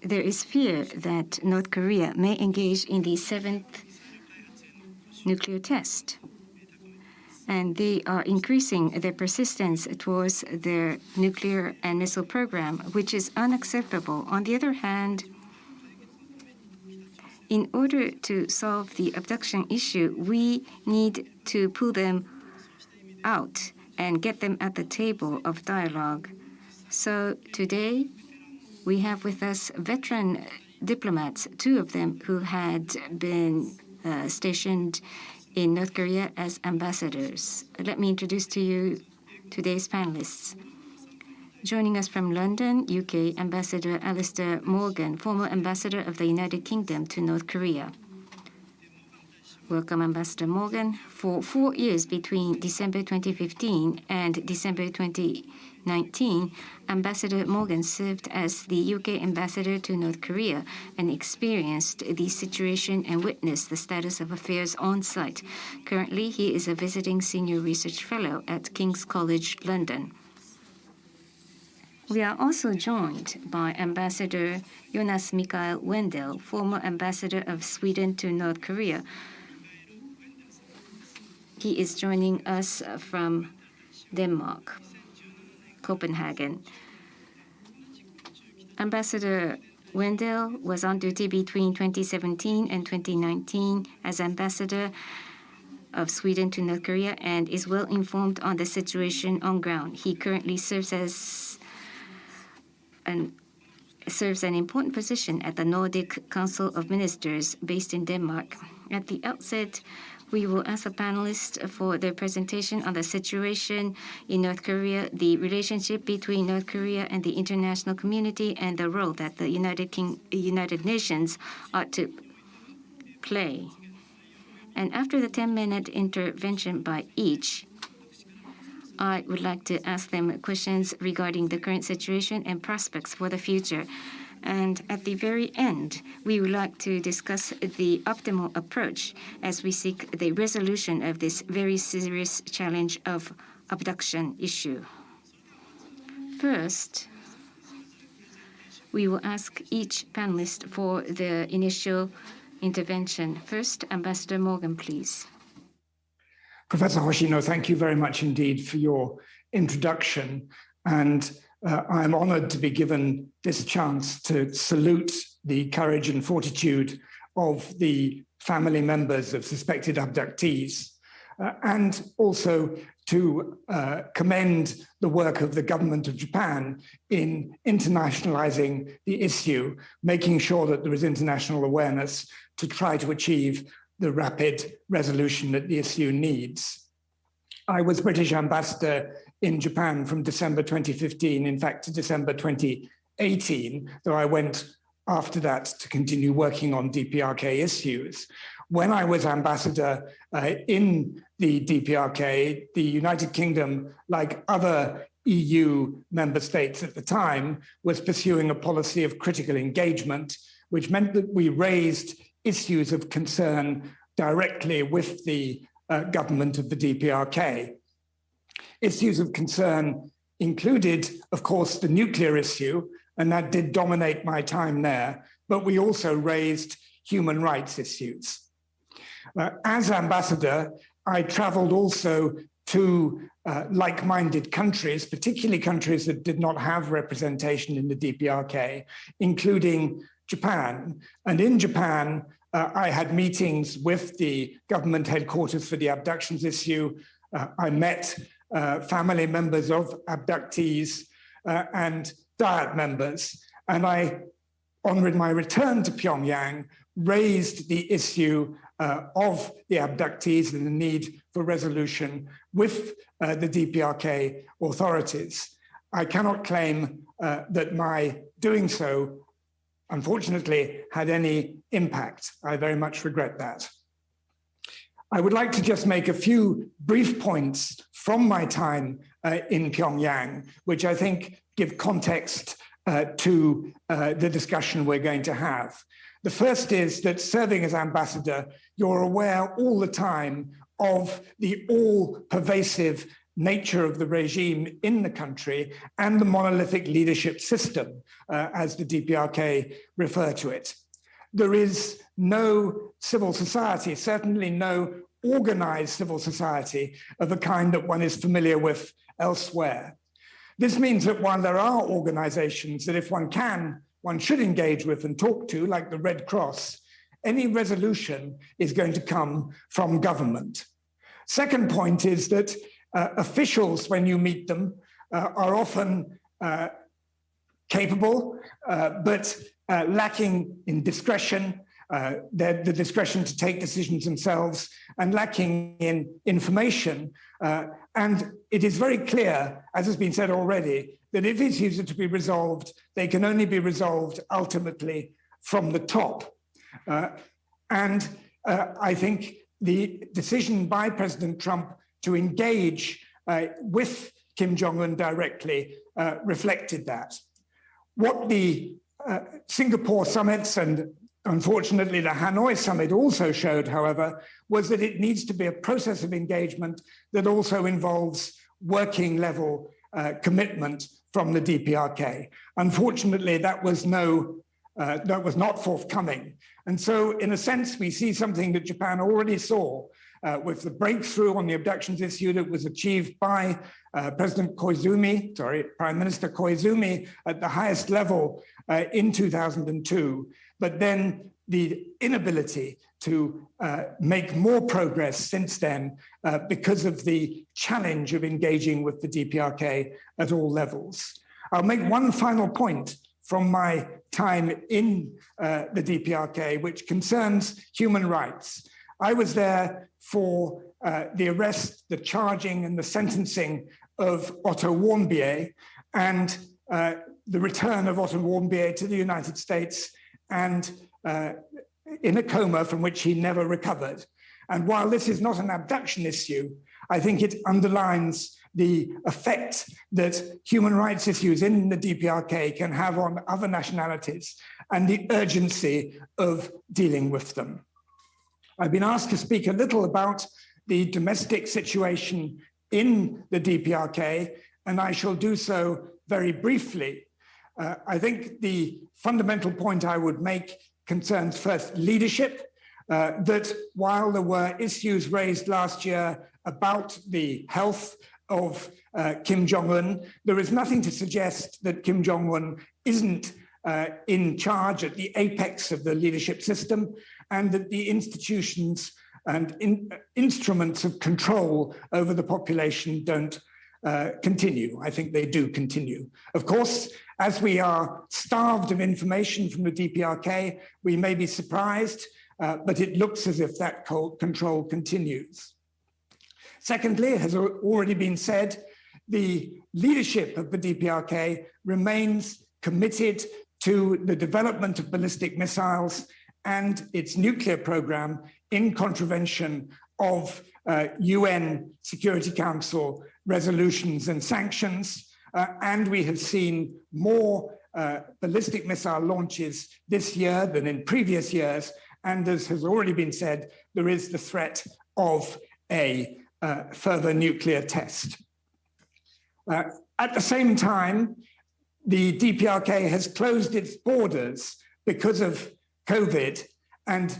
there is fear that North Korea may engage in the 7th nuclear test. And they are increasing their persistence towards their nuclear and missile program, which is unacceptable. On the other hand, in order to solve the abduction issue, we need to pull them out and get them at the table of dialogue. So today, we have with us veteran diplomats, 2 of them who had been stationed in North Korea as ambassadors. Let me introduce to you today's panelists. Joining us from London, UK, Ambassador Alistair Morgan, former ambassador of the United Kingdom to North Korea. welcome Ambassador Morgan. For 4 years between December 2015 and December 2019, Ambassador Morgan served as the UK ambassador to North Korea and experienced the situation and witnessed the status of affairs on site. Currently, he is a visiting senior research fellow at King's College London. We are also joined by Ambassador Jonas Mikael Wendel, former ambassador of Sweden to North Korea. He is joining us from Denmark, Copenhagen. Ambassador Wendel was on duty between 2017 and 2019 as ambassador of Sweden to North Korea and is well informed on the situation on ground. He currently serves an important position at the Nordic Council of Ministers based in Denmark. At the outset, we will ask the panelists for their presentation on the situation in North Korea, the relationship between North Korea and the international community, and the role that the United Nations ought to play. And after the 10-minute intervention by each, I would like to ask them questions regarding the current situation and prospects for the future. And at the very end, we would like to discuss the optimal approach as we seek the resolution of this very serious challenge of abduction issue. First, we will ask each panelist for the initial intervention. First, Ambassador Morgan, please. Professor Hoshino, thank you very much indeed for your introduction. And I'm honored to be given this chance to salute the courage and fortitude of the family members of suspected abductees, and also to commend the work of the government of Japan in internationalizing the issue, making sure that there is international awareness to try to achieve the rapid resolution that the issue needs. I was British ambassador in Japan from December 2015, in fact, to December 2018, though I went after that to continue working on DPRK issues. When I was ambassador in the DPRK, the United Kingdom, like other EU member states at the time, was pursuing a policy of critical engagement, which meant that we raised issues of concern directly with the government of the DPRK. Issues of concern included, of course, the nuclear issue, and that did dominate my time there, but we also raised human rights issues. As ambassador, I traveled also to like-minded countries, particularly countries that did not have representation in the DPRK, including Japan. And in Japan, I had meetings with the government headquarters for the abductions issue. I met family members of abductees and Diet members. And I, on my return to Pyongyang, raised the issue of the abductees and the need for resolution with the DPRK authorities. I cannot claim that my doing so, unfortunately, had any impact. I very much regret that. I would like to just make a few brief points from my time in Pyongyang, which I think give context to the discussion we're going to have. The first is that serving as ambassador, you're aware all the time of the all-pervasive nature of the regime in the country and the monolithic leadership system, as the DPRK refer to it. There is no civil society, certainly no organized civil society of the kind that one is familiar with elsewhere. This means that while there are organizations that if one can, one should engage with and talk to, like the Red Cross, any resolution is going to come from government. Second point is that officials, when you meet them, are often capable, but lacking in discretion, the discretion to take decisions themselves, and lacking in information. And it is very clear, as has been said already, that if issues are to be resolved, they can only be resolved ultimately from the top. I think the decision by President Trump to engage with Kim Jong-un directly reflected that. What the Singapore summits and unfortunately the Hanoi summit also showed, however, was that it needs to be a process of engagement that also involves working level commitment from the DPRK. Unfortunately, that was not forthcoming. And so in a sense, we see something that Japan already saw with the breakthrough on the abductions issue that was achieved by Prime Minister Koizumi at the highest level in 2002, but then the inability to make more progress since then because of the challenge of engaging with the DPRK at all levels. I'll make one final point from my time in the DPRK, which concerns human rights. I was there for the arrest, the charging, and the sentencing of Otto Warmbier, and the return of Otto Warmbier to the United States and in a coma from which he never recovered. And while this is not an abduction issue, I think it underlines the effect that human rights issues in the DPRK can have on other nationalities and the urgency of dealing with them. I've been asked to speak a little about the domestic situation in the DPRK, and I shall do so very briefly. I think the fundamental point I would make concerns first leadership, that while there were issues raised last year about the health of Kim Jong-un, there is nothing to suggest that Kim Jong-un isn't in charge at the apex of the leadership system, and that the institutions and instruments of control over the population don't continue. I think they do continue. Of course, as we are starved of information from the DPRK, we may be surprised, but it looks as if that control continues. Secondly, it has already been said, the leadership of the DPRK remains committed to the development of ballistic missiles and its nuclear program in contravention of UN Security Council resolutions and sanctions. And we have seen more ballistic missile launches this year than in previous years. And as has already been said, there is the threat of a further nuclear test. At the same time, the DPRK has closed its borders because of COVID. And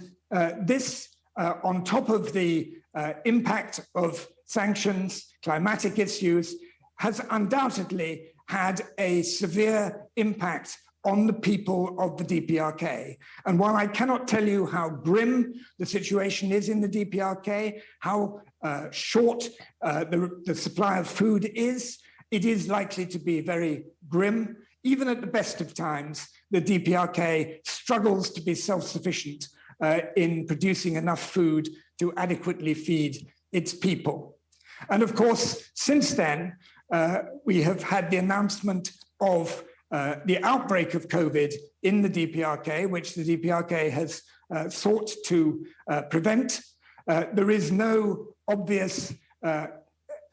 this, on top of the impact of sanctions, climatic issues, has undoubtedly had a severe impact on the people of the DPRK. And while I cannot tell you how grim the situation is in the DPRK, how short the supply of food is, it is likely to be very grim. Even at the best of times, the DPRK struggles to be self-sufficient in producing enough food to adequately feed its people. And of course, since then, we have had the announcement of the outbreak of COVID in the DPRK, which the DPRK has sought to prevent. There is no obvious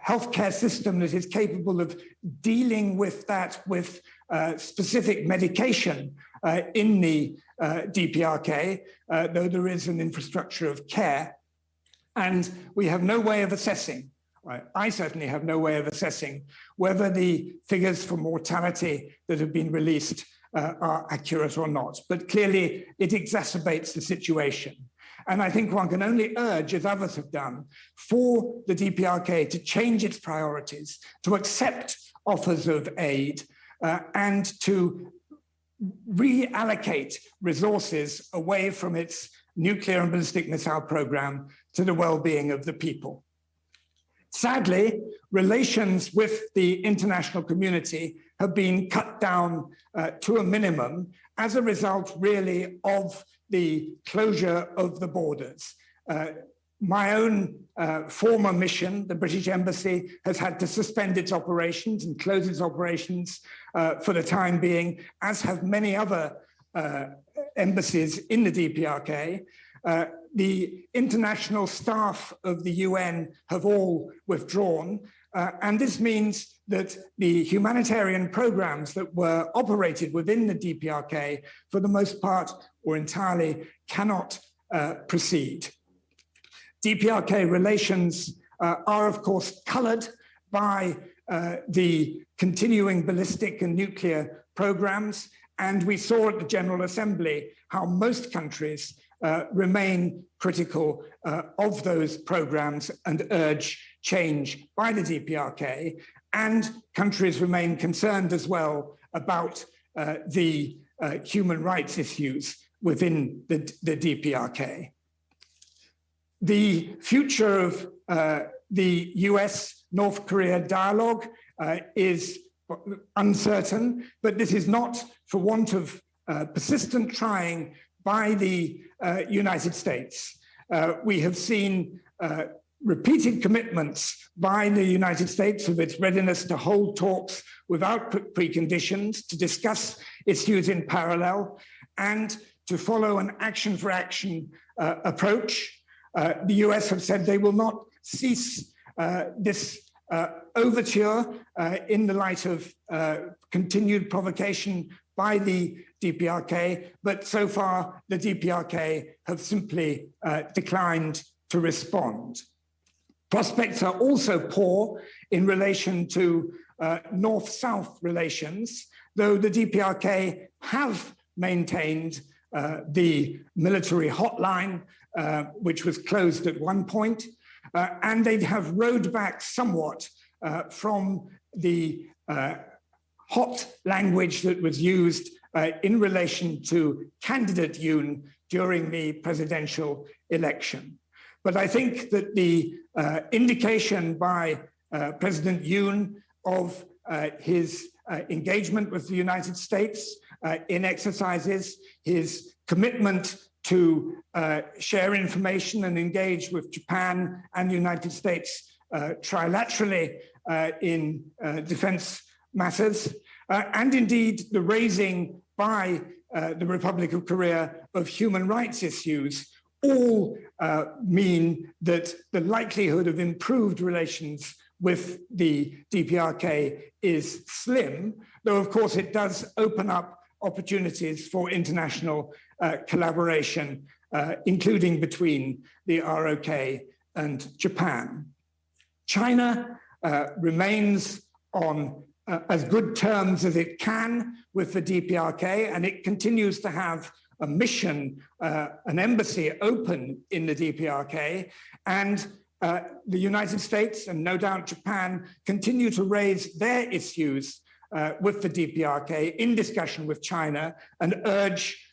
healthcare system that is capable of dealing with that with specific medication in the DPRK, though there is an infrastructure of care. And we have no way of assessing, I certainly have no way of assessing whether the figures for mortality that have been released are accurate or not. But clearly, it exacerbates the situation. And I think one can only urge, as others have done, for the DPRK to change its priorities, to accept offers of aid, and to reallocate resources away from its nuclear and ballistic missile program to the well-being of the people. Sadly, relations with the international community have been cut down to a minimum as a result, really, of the closure of the borders. My own former mission, the British Embassy, has had to suspend its operations and close its operations for the time being, as have many other embassies in the DPRK. the international staff of the UN have all withdrawn. And this means that the humanitarian programs that were operated within the DPRK, for the most part or entirely, cannot proceed. DPRK relations are, of course, colored by the continuing ballistic and nuclear programs. And we saw at the General Assembly how most countries remain critical of those programs and urge change by the DPRK. And countries remain concerned as well about the human rights issues within the DPRK. The future of the US-North Korea dialogue is uncertain, but this is not for want of persistent trying by the United States. We have seen repeated commitments by the United States of its readiness to hold talks without preconditions, to discuss issues in parallel, and to follow an action-for-action approach. The US have said they will not cease this overture in the light of continued provocation by the DPRK, but so far the DPRK have simply declined to respond. Prospects are also poor in relation to North-South relations, though the DPRK have maintained the military hotline, which was closed at one point, and they have rowed back somewhat from the hot language that was used in relation to candidate Yoon during the presidential election. But I think that the indication by President Yoon of his engagement with the United States in exercises, his commitment to share information and engage with Japan and the United States trilaterally in defense matters, and indeed the raising by the Republic of Korea of human rights issues, all mean that the likelihood of improved relations with the DPRK is slim, though of course it does open up opportunities for international collaboration, including between the ROK and Japan. China remains on as good terms as it can with the DPRK, and it continues to have a mission, an embassy open in the DPRK, and the United States and no doubt Japan continue to raise their issues with the DPRK in discussion with China and urge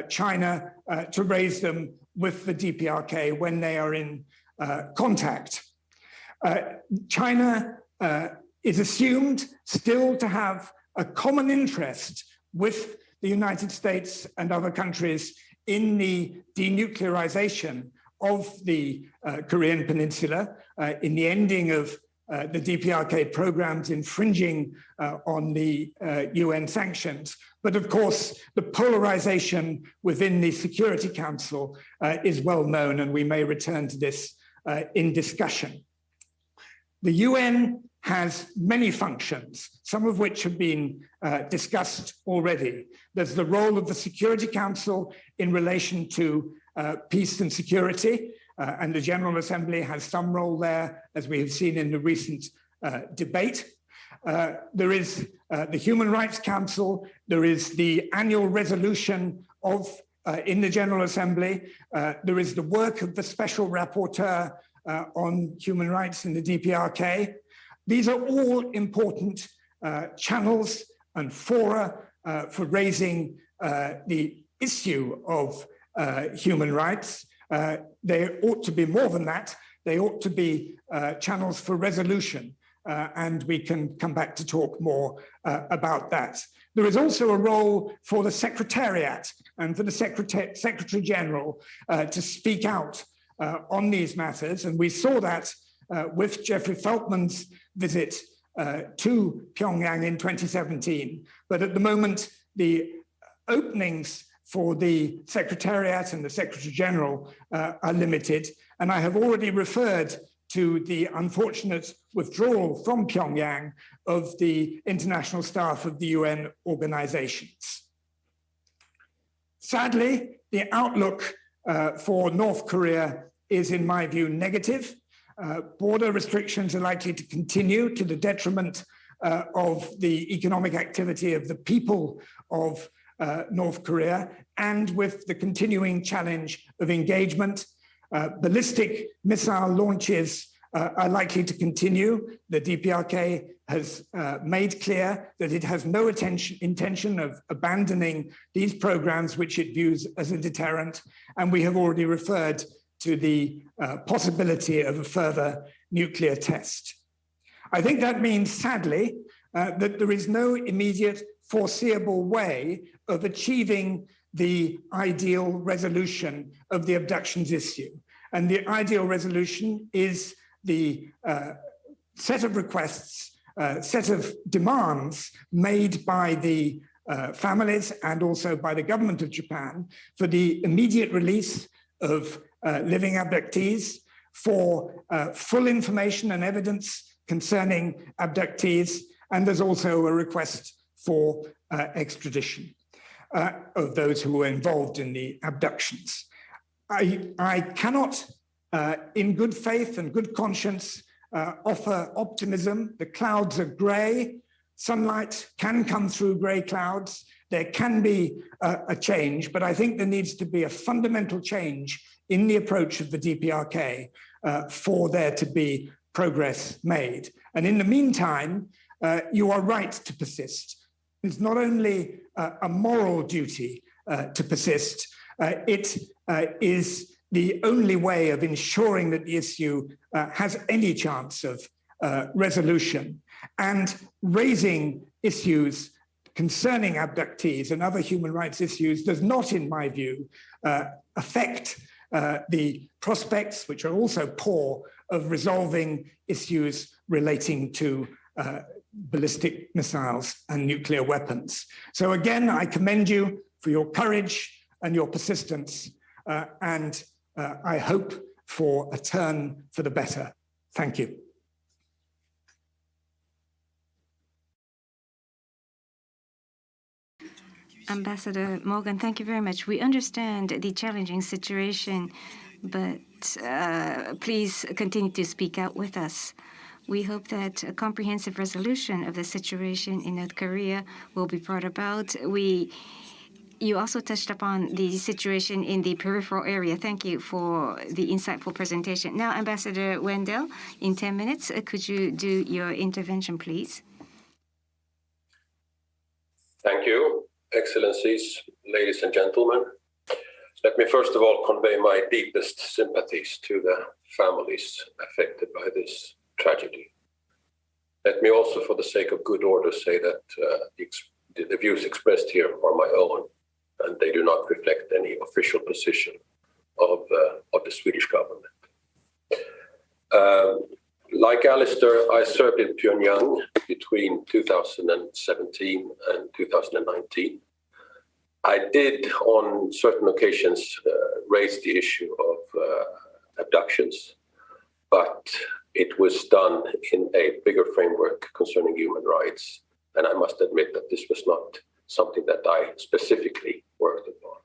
China to raise them with the DPRK when they are in contact. China is assumed still to have a common interest with the United States and other countries in the denuclearization of the Korean Peninsula, in the ending of the DPRK programs infringing on the UN sanctions. But of course, the polarization within the Security Council is well known, and we may return to this in discussion. The UN has many functions, some of which have been discussed already. There's the role of the Security Council in relation to peace and security, and the General Assembly has some role there, as we have seen in the recent debate. There is the Human Rights Council, there is the annual resolution of in the General Assembly, there is the work of the Special Rapporteur on human rights in the DPRK. These are all important channels and fora for raising the issue of human rights. They ought to be more than that. They ought to be channels for resolution, and we can come back to talk more about that. There is also a role for the Secretariat and for the Secretary General to speak out on these matters, and we saw that with Jeffrey Feltman's visit to Pyongyang in 2017. But at the moment, the openings for the Secretariat and the Secretary General are limited. And I have already referred to the unfortunate withdrawal from Pyongyang of the international staff of the UN organizations. Sadly, the outlook for North Korea is, in my view, negative. Border restrictions are likely to continue to the detriment of the economic activity of the people of North Korea, and with the continuing challenge of engagement. Ballistic missile launches are likely to continue. The DPRK has made clear that it has no intention of abandoning these programs, which it views as a deterrent. And we have already referred to the possibility of a further nuclear test. I think that means, sadly, that there is no immediate foreseeable way of achieving the ideal resolution of the abductions issue. And the ideal resolution is the set of requests, set of demands made by the families and also by the government of Japan for the immediate release of living abductees, for full information and evidence concerning abductees, and there's also a request for extradition of those who were involved in the abductions. I cannot, in good faith and good conscience, offer optimism. The clouds are grey. Sunlight can come through grey clouds. There can be a change, but I think there needs to be a fundamental change in the approach of the DPRK for there to be progress made. And in the meantime, you are right to persist. It's not only a moral duty to persist, it is the only way of ensuring that the issue has any chance of resolution. And raising issues concerning abductees and other human rights issues does not, in my view, affect the prospects, which are also poor, of resolving issues relating to ballistic missiles and nuclear weapons. So again, I commend you for your courage and your persistence, and I hope for a turn for the better. Thank you. Ambassador Morgan, thank you very much. We understand the challenging situation, but please continue to speak out with us. We hope that a comprehensive resolution of the situation in North Korea will be brought about. You also touched upon the situation in the peripheral area. Thank you for the insightful presentation. Now, Ambassador Wendell, in 10 minutes, could you do your intervention, please? Thank you, Excellencies, ladies and gentlemen. Let me first of all convey my deepest sympathies to the families affected by this tragedy. Let me also, for the sake of good order, say that the views expressed here are my own, and they do not reflect any official position of the Swedish government. Like Alistair, I served in Pyongyang between 2017 and 2019. I did, on certain occasions, raise the issue of abductions, but it was done in a bigger framework concerning human rights. And I must admit that this was not something that I specifically worked upon.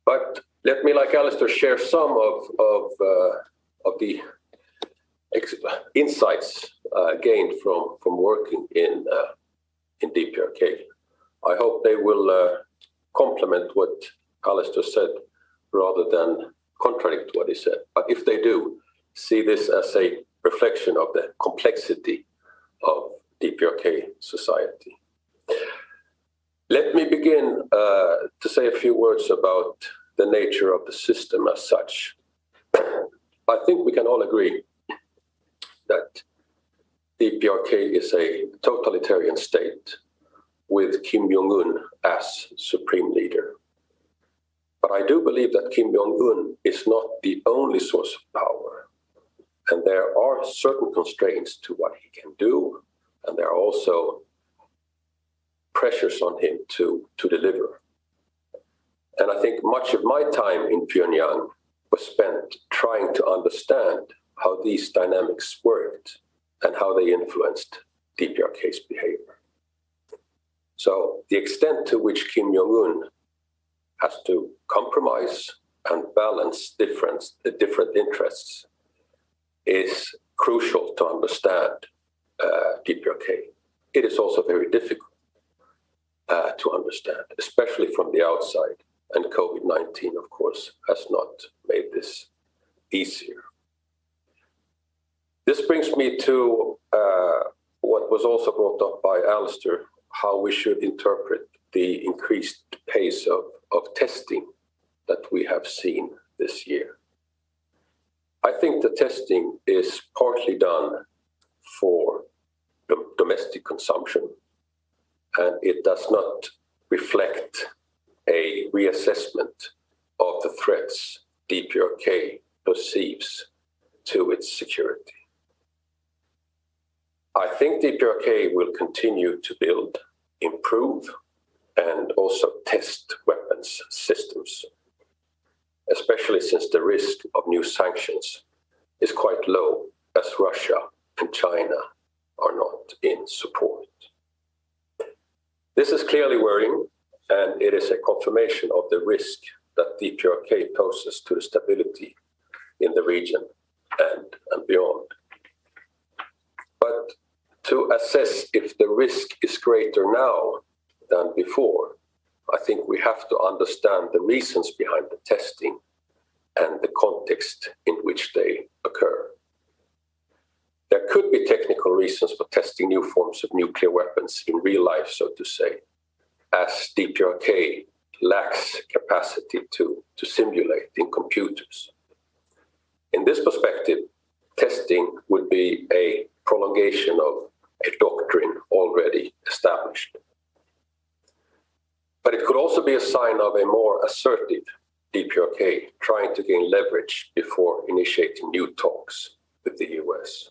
But let me, like Alistair, share some of the insights gained from working in DPRK. I hope they will complement what Alistair said rather than contradict what he said. But if they do, see this as a reflection of the complexity of DPRK society. Let me begin to say a few words about the nature of the system as such. I think we can all agree that DPRK is a totalitarian state with Kim Jong-un as supreme leader. But I do believe that Kim Jong-un is not the only source of power. And there are certain constraints to what he can do, and there are also pressures on him to deliver. And I think much of my time in Pyongyang was spent trying to understand how these dynamics worked and how they influenced DPRK's behavior. So the extent to which Kim Jong-un has to compromise and balance different interests is crucial to understand DPRK. It is also very difficult to understand, especially from the outside. And COVID-19, of course, has not made this easier. This brings me to what was also brought up by Alistair, how we should interpret the increased pace of testing that we have seen this year. I think the testing is partly done for domestic consumption, and it does not reflect a reassessment of the threats DPRK perceives to its security. I think DPRK will continue to build, improve, and also test weapons systems, especially since the risk of new sanctions is quite low, as Russia and China are not in support. This is clearly worrying, and it is a confirmation of the risk that DPRK poses to the stability in the region and beyond. But to assess if the risk is greater now than before, I think we have to understand the reasons behind the testing and the context in which they occur. There could be technical reasons for testing new forms of nuclear weapons in real life, so to say, as DPRK lacks capacity to simulate in computers. In this perspective, testing would be a prolongation of a doctrine already established. But it could also be a sign of a more assertive DPRK trying to gain leverage before initiating new talks with the US.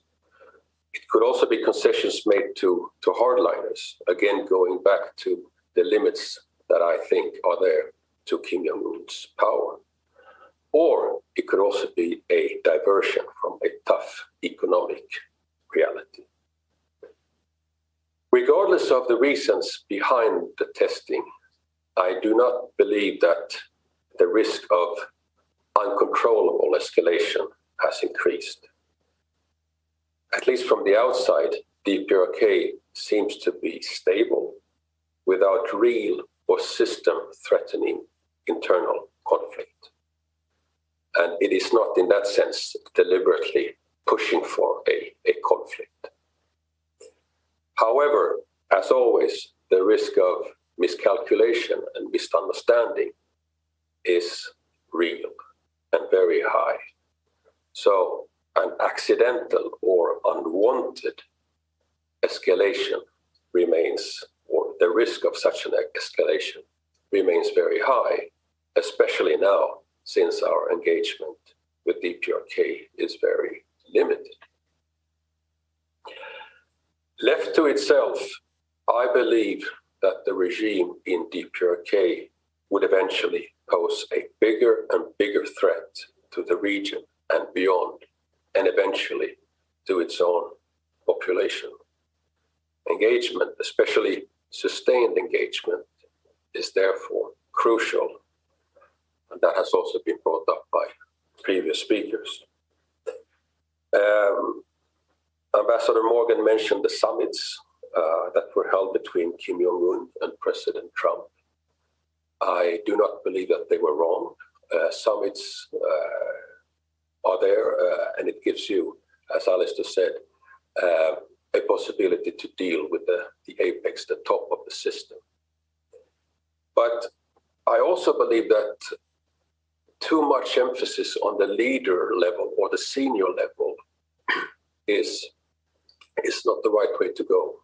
It could also be concessions made to hardliners, again going back to the limits that I think are there to Kim Jong-un's power. Or it could also be a diversion from a tough economic reality. Regardless of the reasons behind the testing, I do not believe that the risk of uncontrollable escalation has increased. At least from the outside, DPRK seems to be stable without real or system-threatening internal conflict. And it is not in that sense deliberately pushing for a conflict. However, as always, the risk of miscalculation and misunderstanding is real and very high. So an accidental or unwanted escalation remains, or the risk of such an escalation remains very high, especially now since our engagement with DPRK is very limited. Left to itself, I believe that the regime in DPRK would eventually pose a bigger and bigger threat to the region and beyond, and eventually to its own population. Engagement, especially sustained engagement, is therefore crucial, and that has also been brought up by previous speakers. Ambassador Morgan mentioned the summits that were held between Kim Jong-un and President Trump. I do not believe that they were wrong. Summits are there, and it gives you, as Alistair said, a possibility to deal with the apex, the top of the system. But I also believe that too much emphasis on the leader level or the senior level is not the right way to go.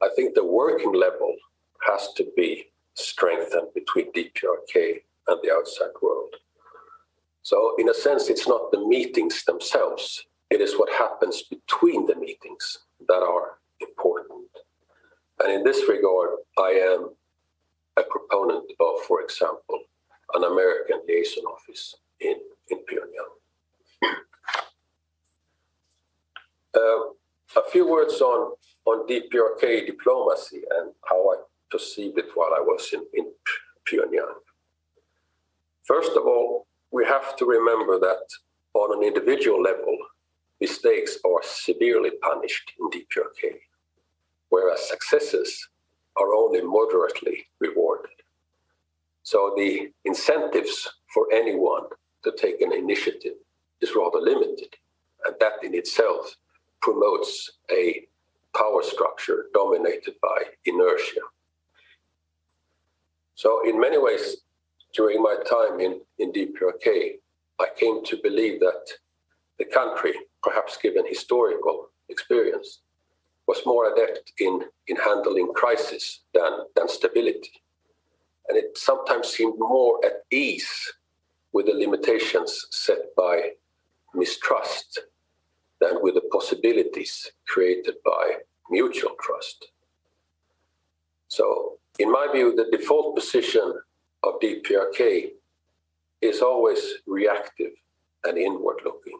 I think the working level has to be strengthened between DPRK and the outside world. So in a sense, it's not the meetings themselves, it is what happens between the meetings that are important. And in this regard, I am a proponent of, for example, an American liaison office in Pyongyang. A few words on DPRK diplomacy and how I perceived it while I was in Pyongyang. First of all, we have to remember that on an individual level, mistakes are severely punished in DPRK, whereas successes are only moderately rewarded. So the incentives for anyone to take an initiative is rather limited, and that in itself promotes a power structure dominated by inertia. So in many ways, during my time in DPRK, I came to believe that the country, perhaps given historical experience, was more adept in handling crisis than stability. And it sometimes seemed more at ease with the limitations set by mistrust than with the possibilities created by mutual trust. So, in my view, the default position of DPRK is always reactive and inward-looking.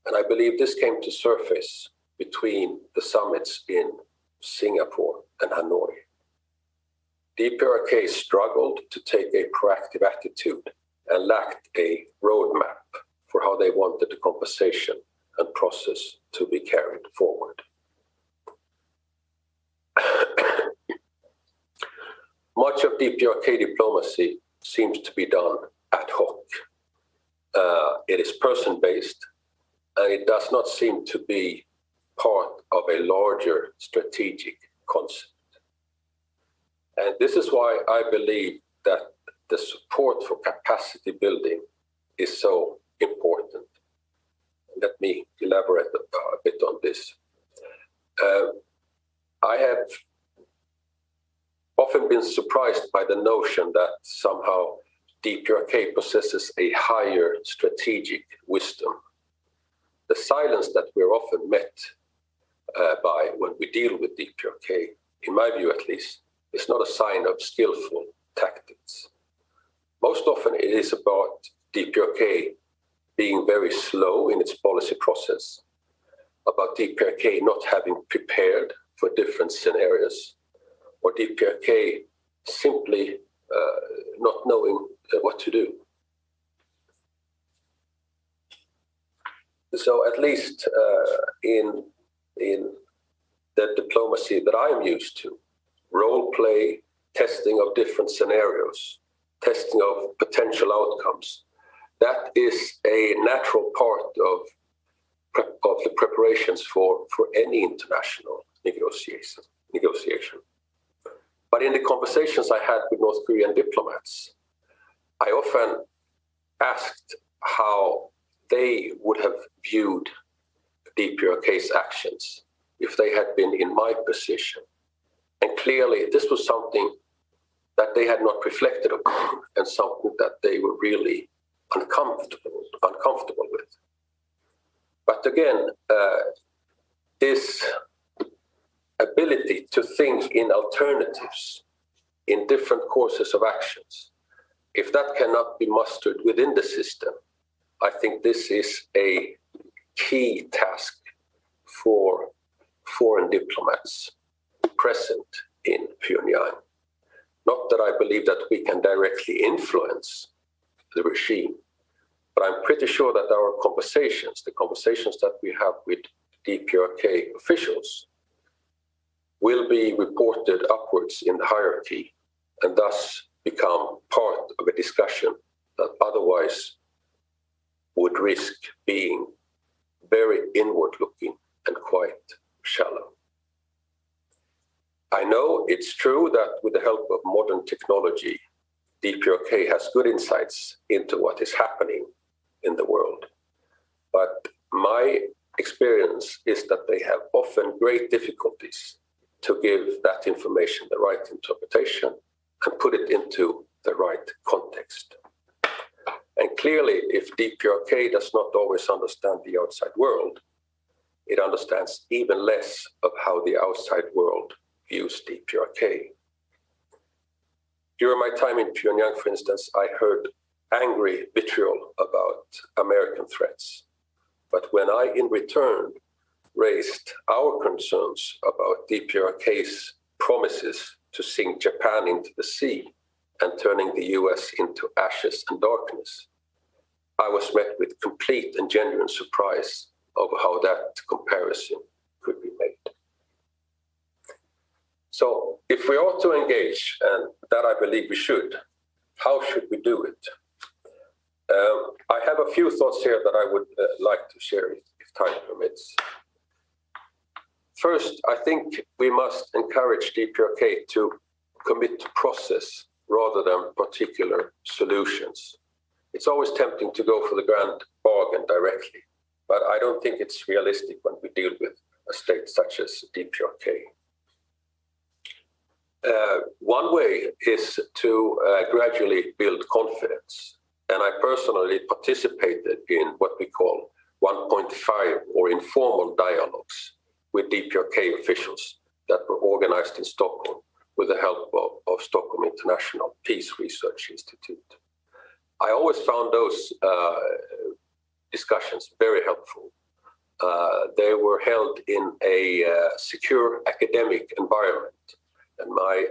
And I believe this came to surface between the summits in Singapore and Hanoi. DPRK struggled to take a proactive attitude and lacked a roadmap for how they wanted the conversation and process to be carried forward. Much of DPRK diplomacy seems to be done ad hoc. It is person-based, and it does not seem to be part of a larger strategic concept. And this is why I believe that the support for capacity building is so important. Let me elaborate a bit on this. I have often been surprised by the notion that somehow DPRK possesses a higher strategic wisdom. The silence that we're often met by when we deal with DPRK, in my view at least, is not a sign of skillful tactics. Most often it is about DPRK being very slow in its policy process, about DPRK not having prepared for different scenarios, or DPRK simply not knowing what to do. So at least in the diplomacy that I am used to, role play, testing of different scenarios, testing of potential outcomes, that is a natural part of the preparations for any international negotiation. But in the conversations I had with North Korean diplomats, I often asked how they would have viewed DPRK's actions if they had been in my position. And clearly, this was something that they had not reflected upon and something that they were really uncomfortable with. But again, this ability to think in alternatives, in different courses of actions, if that cannot be mustered within the system, I think this is a key task for foreign diplomats present in Pyongyang. Not that I believe that we can directly influence the regime, but I'm pretty sure that our conversations, the conversations that we have with DPRK officials, will be reported upwards in the hierarchy and thus become part of a discussion that otherwise would risk being very inward-looking and quite shallow. I know it's true that with the help of modern technology, DPRK has good insights into what is happening in the world. But my experience is that they have often great difficulties to give that information the right interpretation and put it into the right context. And clearly, if DPRK does not always understand the outside world, it understands even less of how the outside world views DPRK. During my time in Pyongyang, for instance, I heard angry vitriol about American threats. But when I, in return, raised our concerns about DPRK's promises to sink Japan into the sea and turning the US into ashes and darkness, I was met with complete and genuine surprise over how that comparison could be made. So if we ought to engage, and that I believe we should, how should we do it? I have a few thoughts here that I would like to share if time permits. First, I think we must encourage DPRK to commit to process rather than particular solutions. It's always tempting to go for the grand bargain directly, but I don't think it's realistic when we deal with a state such as DPRK. One way is to gradually build confidence. And I personally participated in what we call 1.5 or informal dialogues with DPRK officials that were organized in Stockholm with the help of Stockholm International Peace Research Institute. I always found those discussions very helpful. They were held in a secure academic environment. And my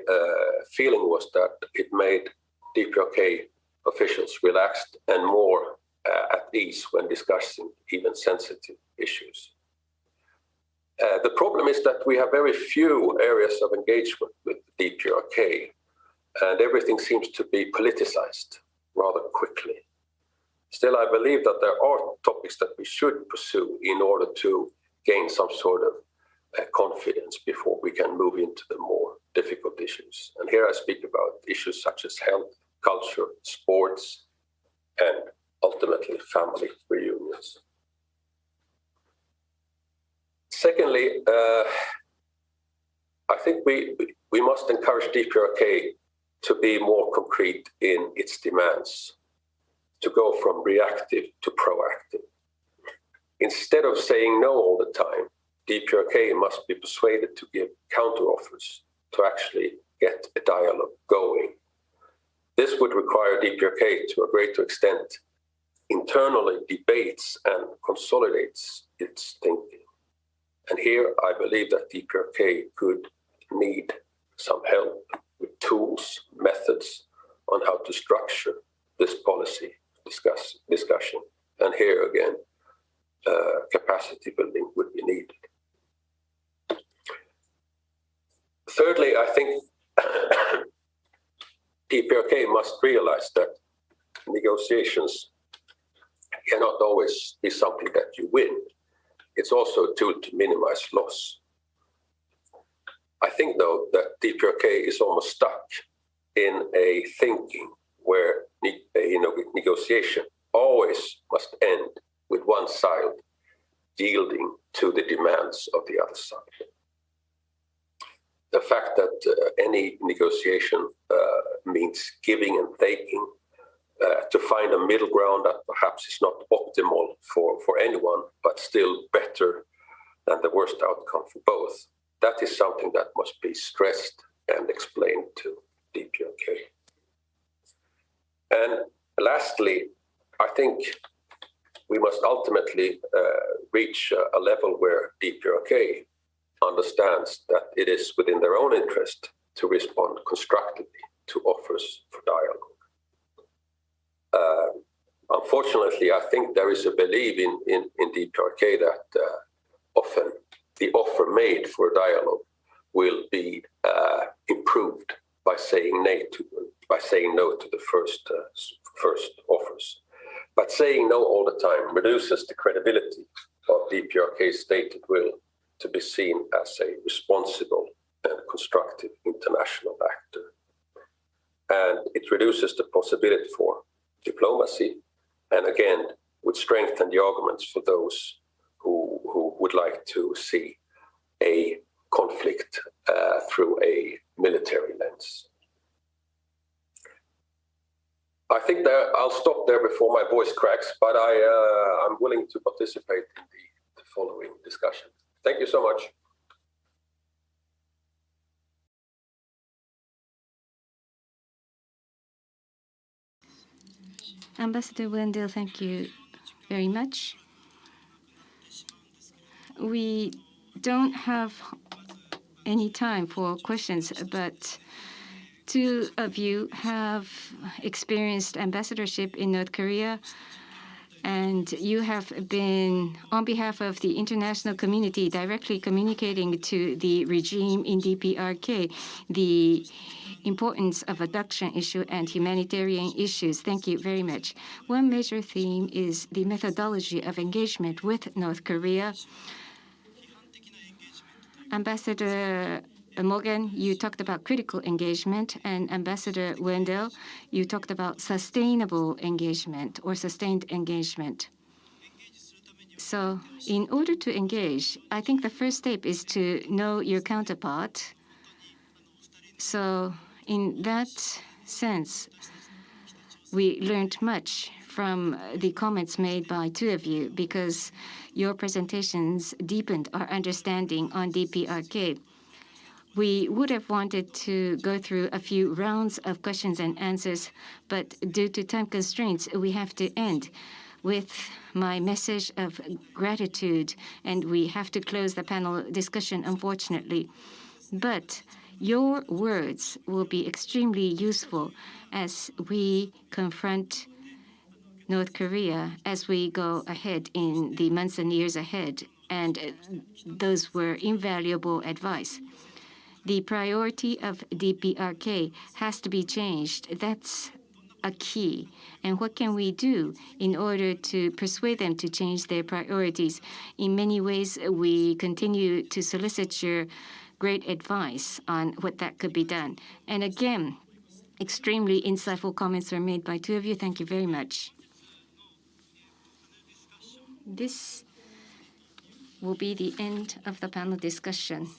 feeling was that it made DPRK officials relaxed and more at ease when discussing even sensitive issues. The problem is that we have very few areas of engagement with DPRK, and everything seems to be politicized rather quickly. Still, I believe that there are topics that we should pursue in order to gain some sort of confidence before we can move into the more difficult issues. And here I speak about issues such as health, culture, sports, and ultimately family reunions. Secondly, I think we must encourage DPRK to be more concrete in its demands, to go from reactive to proactive. Instead of saying no all the time, DPRK must be persuaded to give counteroffers to actually get a dialogue going. This would require DPRK to a greater extent internally debates and consolidates its thinking. And here I believe that DPRK could need some help with tools, methods on how to structure this policy discussion. And here again, capacity building would be needed. Thirdly, I think DPRK must realize that negotiations cannot always be something that you win. It's also a tool to minimize loss. I think, though, that DPRK is almost stuck in a thinking where negotiation always must end with one side yielding to the demands of the other side. The fact that any negotiation means giving and taking, to find a middle ground that perhaps is not optimal for anyone, but still better than the worst outcome for both. That is something that must be stressed and explained to DPRK. And lastly, I think we must ultimately reach a level where DPRK understands that it is within their own interest to respond constructively to offers for dialogue. Unfortunately, I think there is a belief in DPRK that often the offer made for a dialogue will be improved by saying no to the first offers. But saying no all the time reduces the credibility of DPRK's stated will to be seen as a responsible and constructive international actor. And it reduces the possibility for diplomacy, and again, would strengthen the arguments for those who would like to see a conflict through a military lens. I think that I'll stop there before my voice cracks, but I'm willing to participate in the following discussion. Thank you so much. Ambassador Wendell, thank you very much. We don't have any time for questions, but two of you have experienced ambassadorship in North Korea, and you have been, on behalf of the international community, directly communicating to the regime in DPRK the importance of abduction issue and humanitarian issues. Thank you very much. One major theme is the methodology of engagement with North Korea. Ambassador Morgan, you talked about critical engagement, and Ambassador Wendell, you talked about sustainable engagement or sustained engagement. So in order to engage, I think the first step is to know your counterpart. So in that sense, we learned much from the comments made by two of you because your presentations deepened our understanding on DPRK. We would have wanted to go through a few rounds of questions and answers, but due to time constraints, we have to end with my message of gratitude, and we have to close the panel discussion, unfortunately. But your words will be extremely useful as we confront North Korea as we go ahead in the months and years ahead, and those were invaluable advice. The priority of DPRK has to be changed. That's a key. And what can we do in order to persuade them to change their priorities? In many ways, we continue to solicit your great advice on what that could be done. And again, extremely insightful comments were made by two of you. Thank you very much. This will be the end of the panel discussion.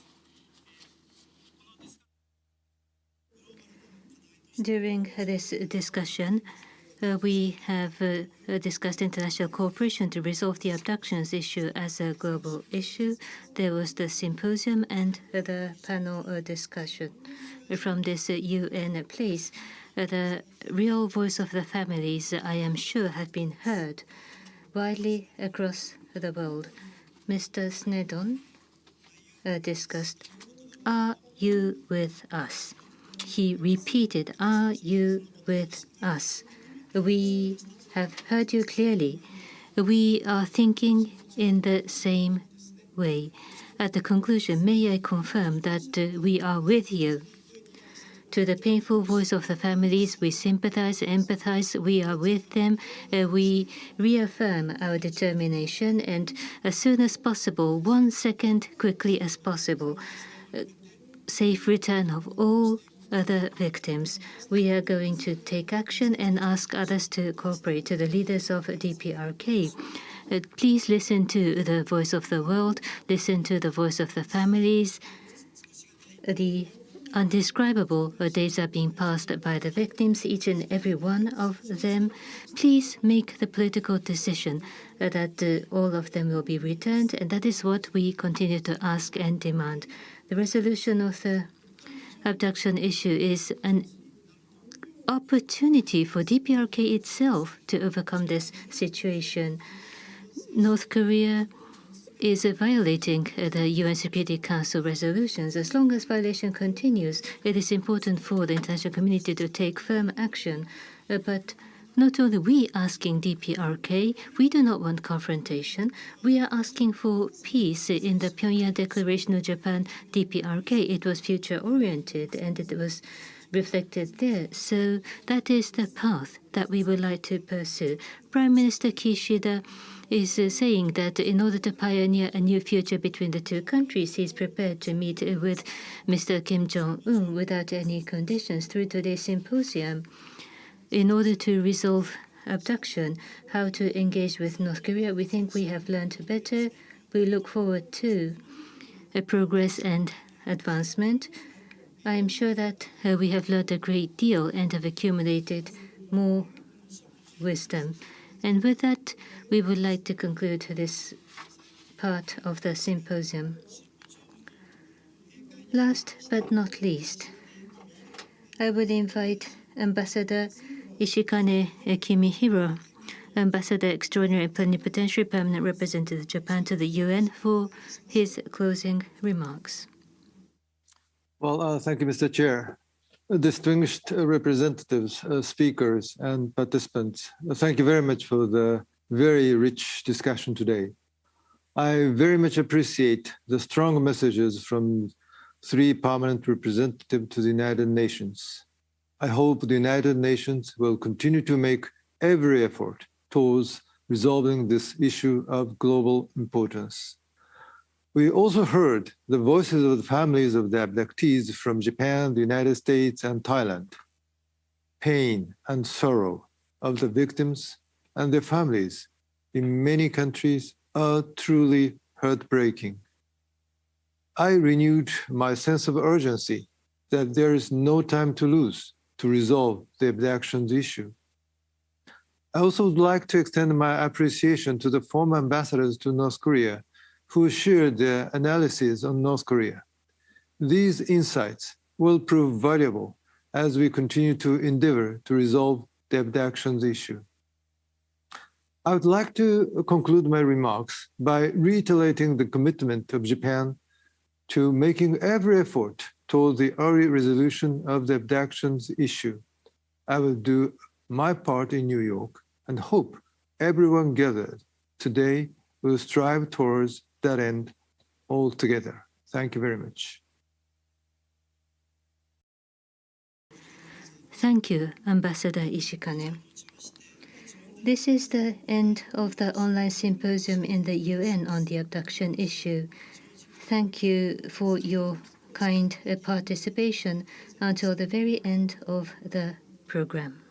During this discussion, we have discussed international cooperation to resolve the abductions issue as a global issue. There was the symposium and the panel discussion. From this UN place, the real voice of the families, I am sure, have been heard widely across the world. Mr. Snedon discussed, "Are you with us?" He repeated, "Are you with us?" We have heard you clearly. We are thinking in the same way. At the conclusion, may I confirm that we are with you. To the painful voice of the families, we sympathize, empathize, we are with them. We reaffirm our determination, and as soon as possible, 1 second quickly as possible, safe return of all other victims. We are going to take action and ask others to cooperate. To the leaders of DPRK, please listen to the voice of the world, listen to the voice of the families. The undescribable days are being passed by the victims, each and every one of them. Please make the political decision that all of them will be returned, and that is what we continue to ask and demand. The resolution of the abduction issue is an opportunity for DPRK itself to overcome this situation. North Korea is violating the UN Security Council resolutions. As long as violation continues, it is important for the international community to take firm action. But not only we asking DPRK, we do not want confrontation. We are asking for peace. In the Pyongyang Declaration of Japan, DPRK, it was future-oriented and it was reflected there. So that is the path that we would like to pursue. Prime Minister Kishida is saying that in order to pioneer a new future between the two countries, he is prepared to meet with Mr. Kim Jong-un without any conditions through today's symposium. In order to resolve abduction, how to engage with North Korea, we think we have learned better. We look forward to progress and advancement. I am sure that we have learned a great deal and have accumulated more wisdom. And with that, we would like to conclude this part of the symposium. Last but not least, I would invite Ambassador Ishikane Kimihiro, Ambassador Extraordinary Plenipotentiary Permanent Representative of Japan to the UN, for his closing remarks. Well, thank you, Mr. Chair. Distinguished representatives, speakers, and participants, thank you very much for the very rich discussion today. I very much appreciate the strong messages from 3 permanent representatives to the United Nations. I hope the United Nations will continue to make every effort towards resolving this issue of global importance. We also heard the voices of the families of the abductees from Japan, the United States, and Thailand. Pain and sorrow of the victims and their families in many countries are truly heartbreaking. I renewed my sense of urgency that there is no time to lose to resolve the abductions issue. I also would like to extend my appreciation to the former ambassadors to North Korea who shared their analysis on North Korea. These insights will prove valuable as we continue to endeavor to resolve the abductions issue. I would like to conclude my remarks by reiterating the commitment of Japan to making every effort toward the early resolution of the abductions issue. I will do my part in New York and hope everyone gathered today will strive towards that end all together. Thank you very much. Thank you, Ambassador Ishikane. This is the end of the online symposium in the UN on the abduction issue. Thank you for your kind participation until the very end of the program.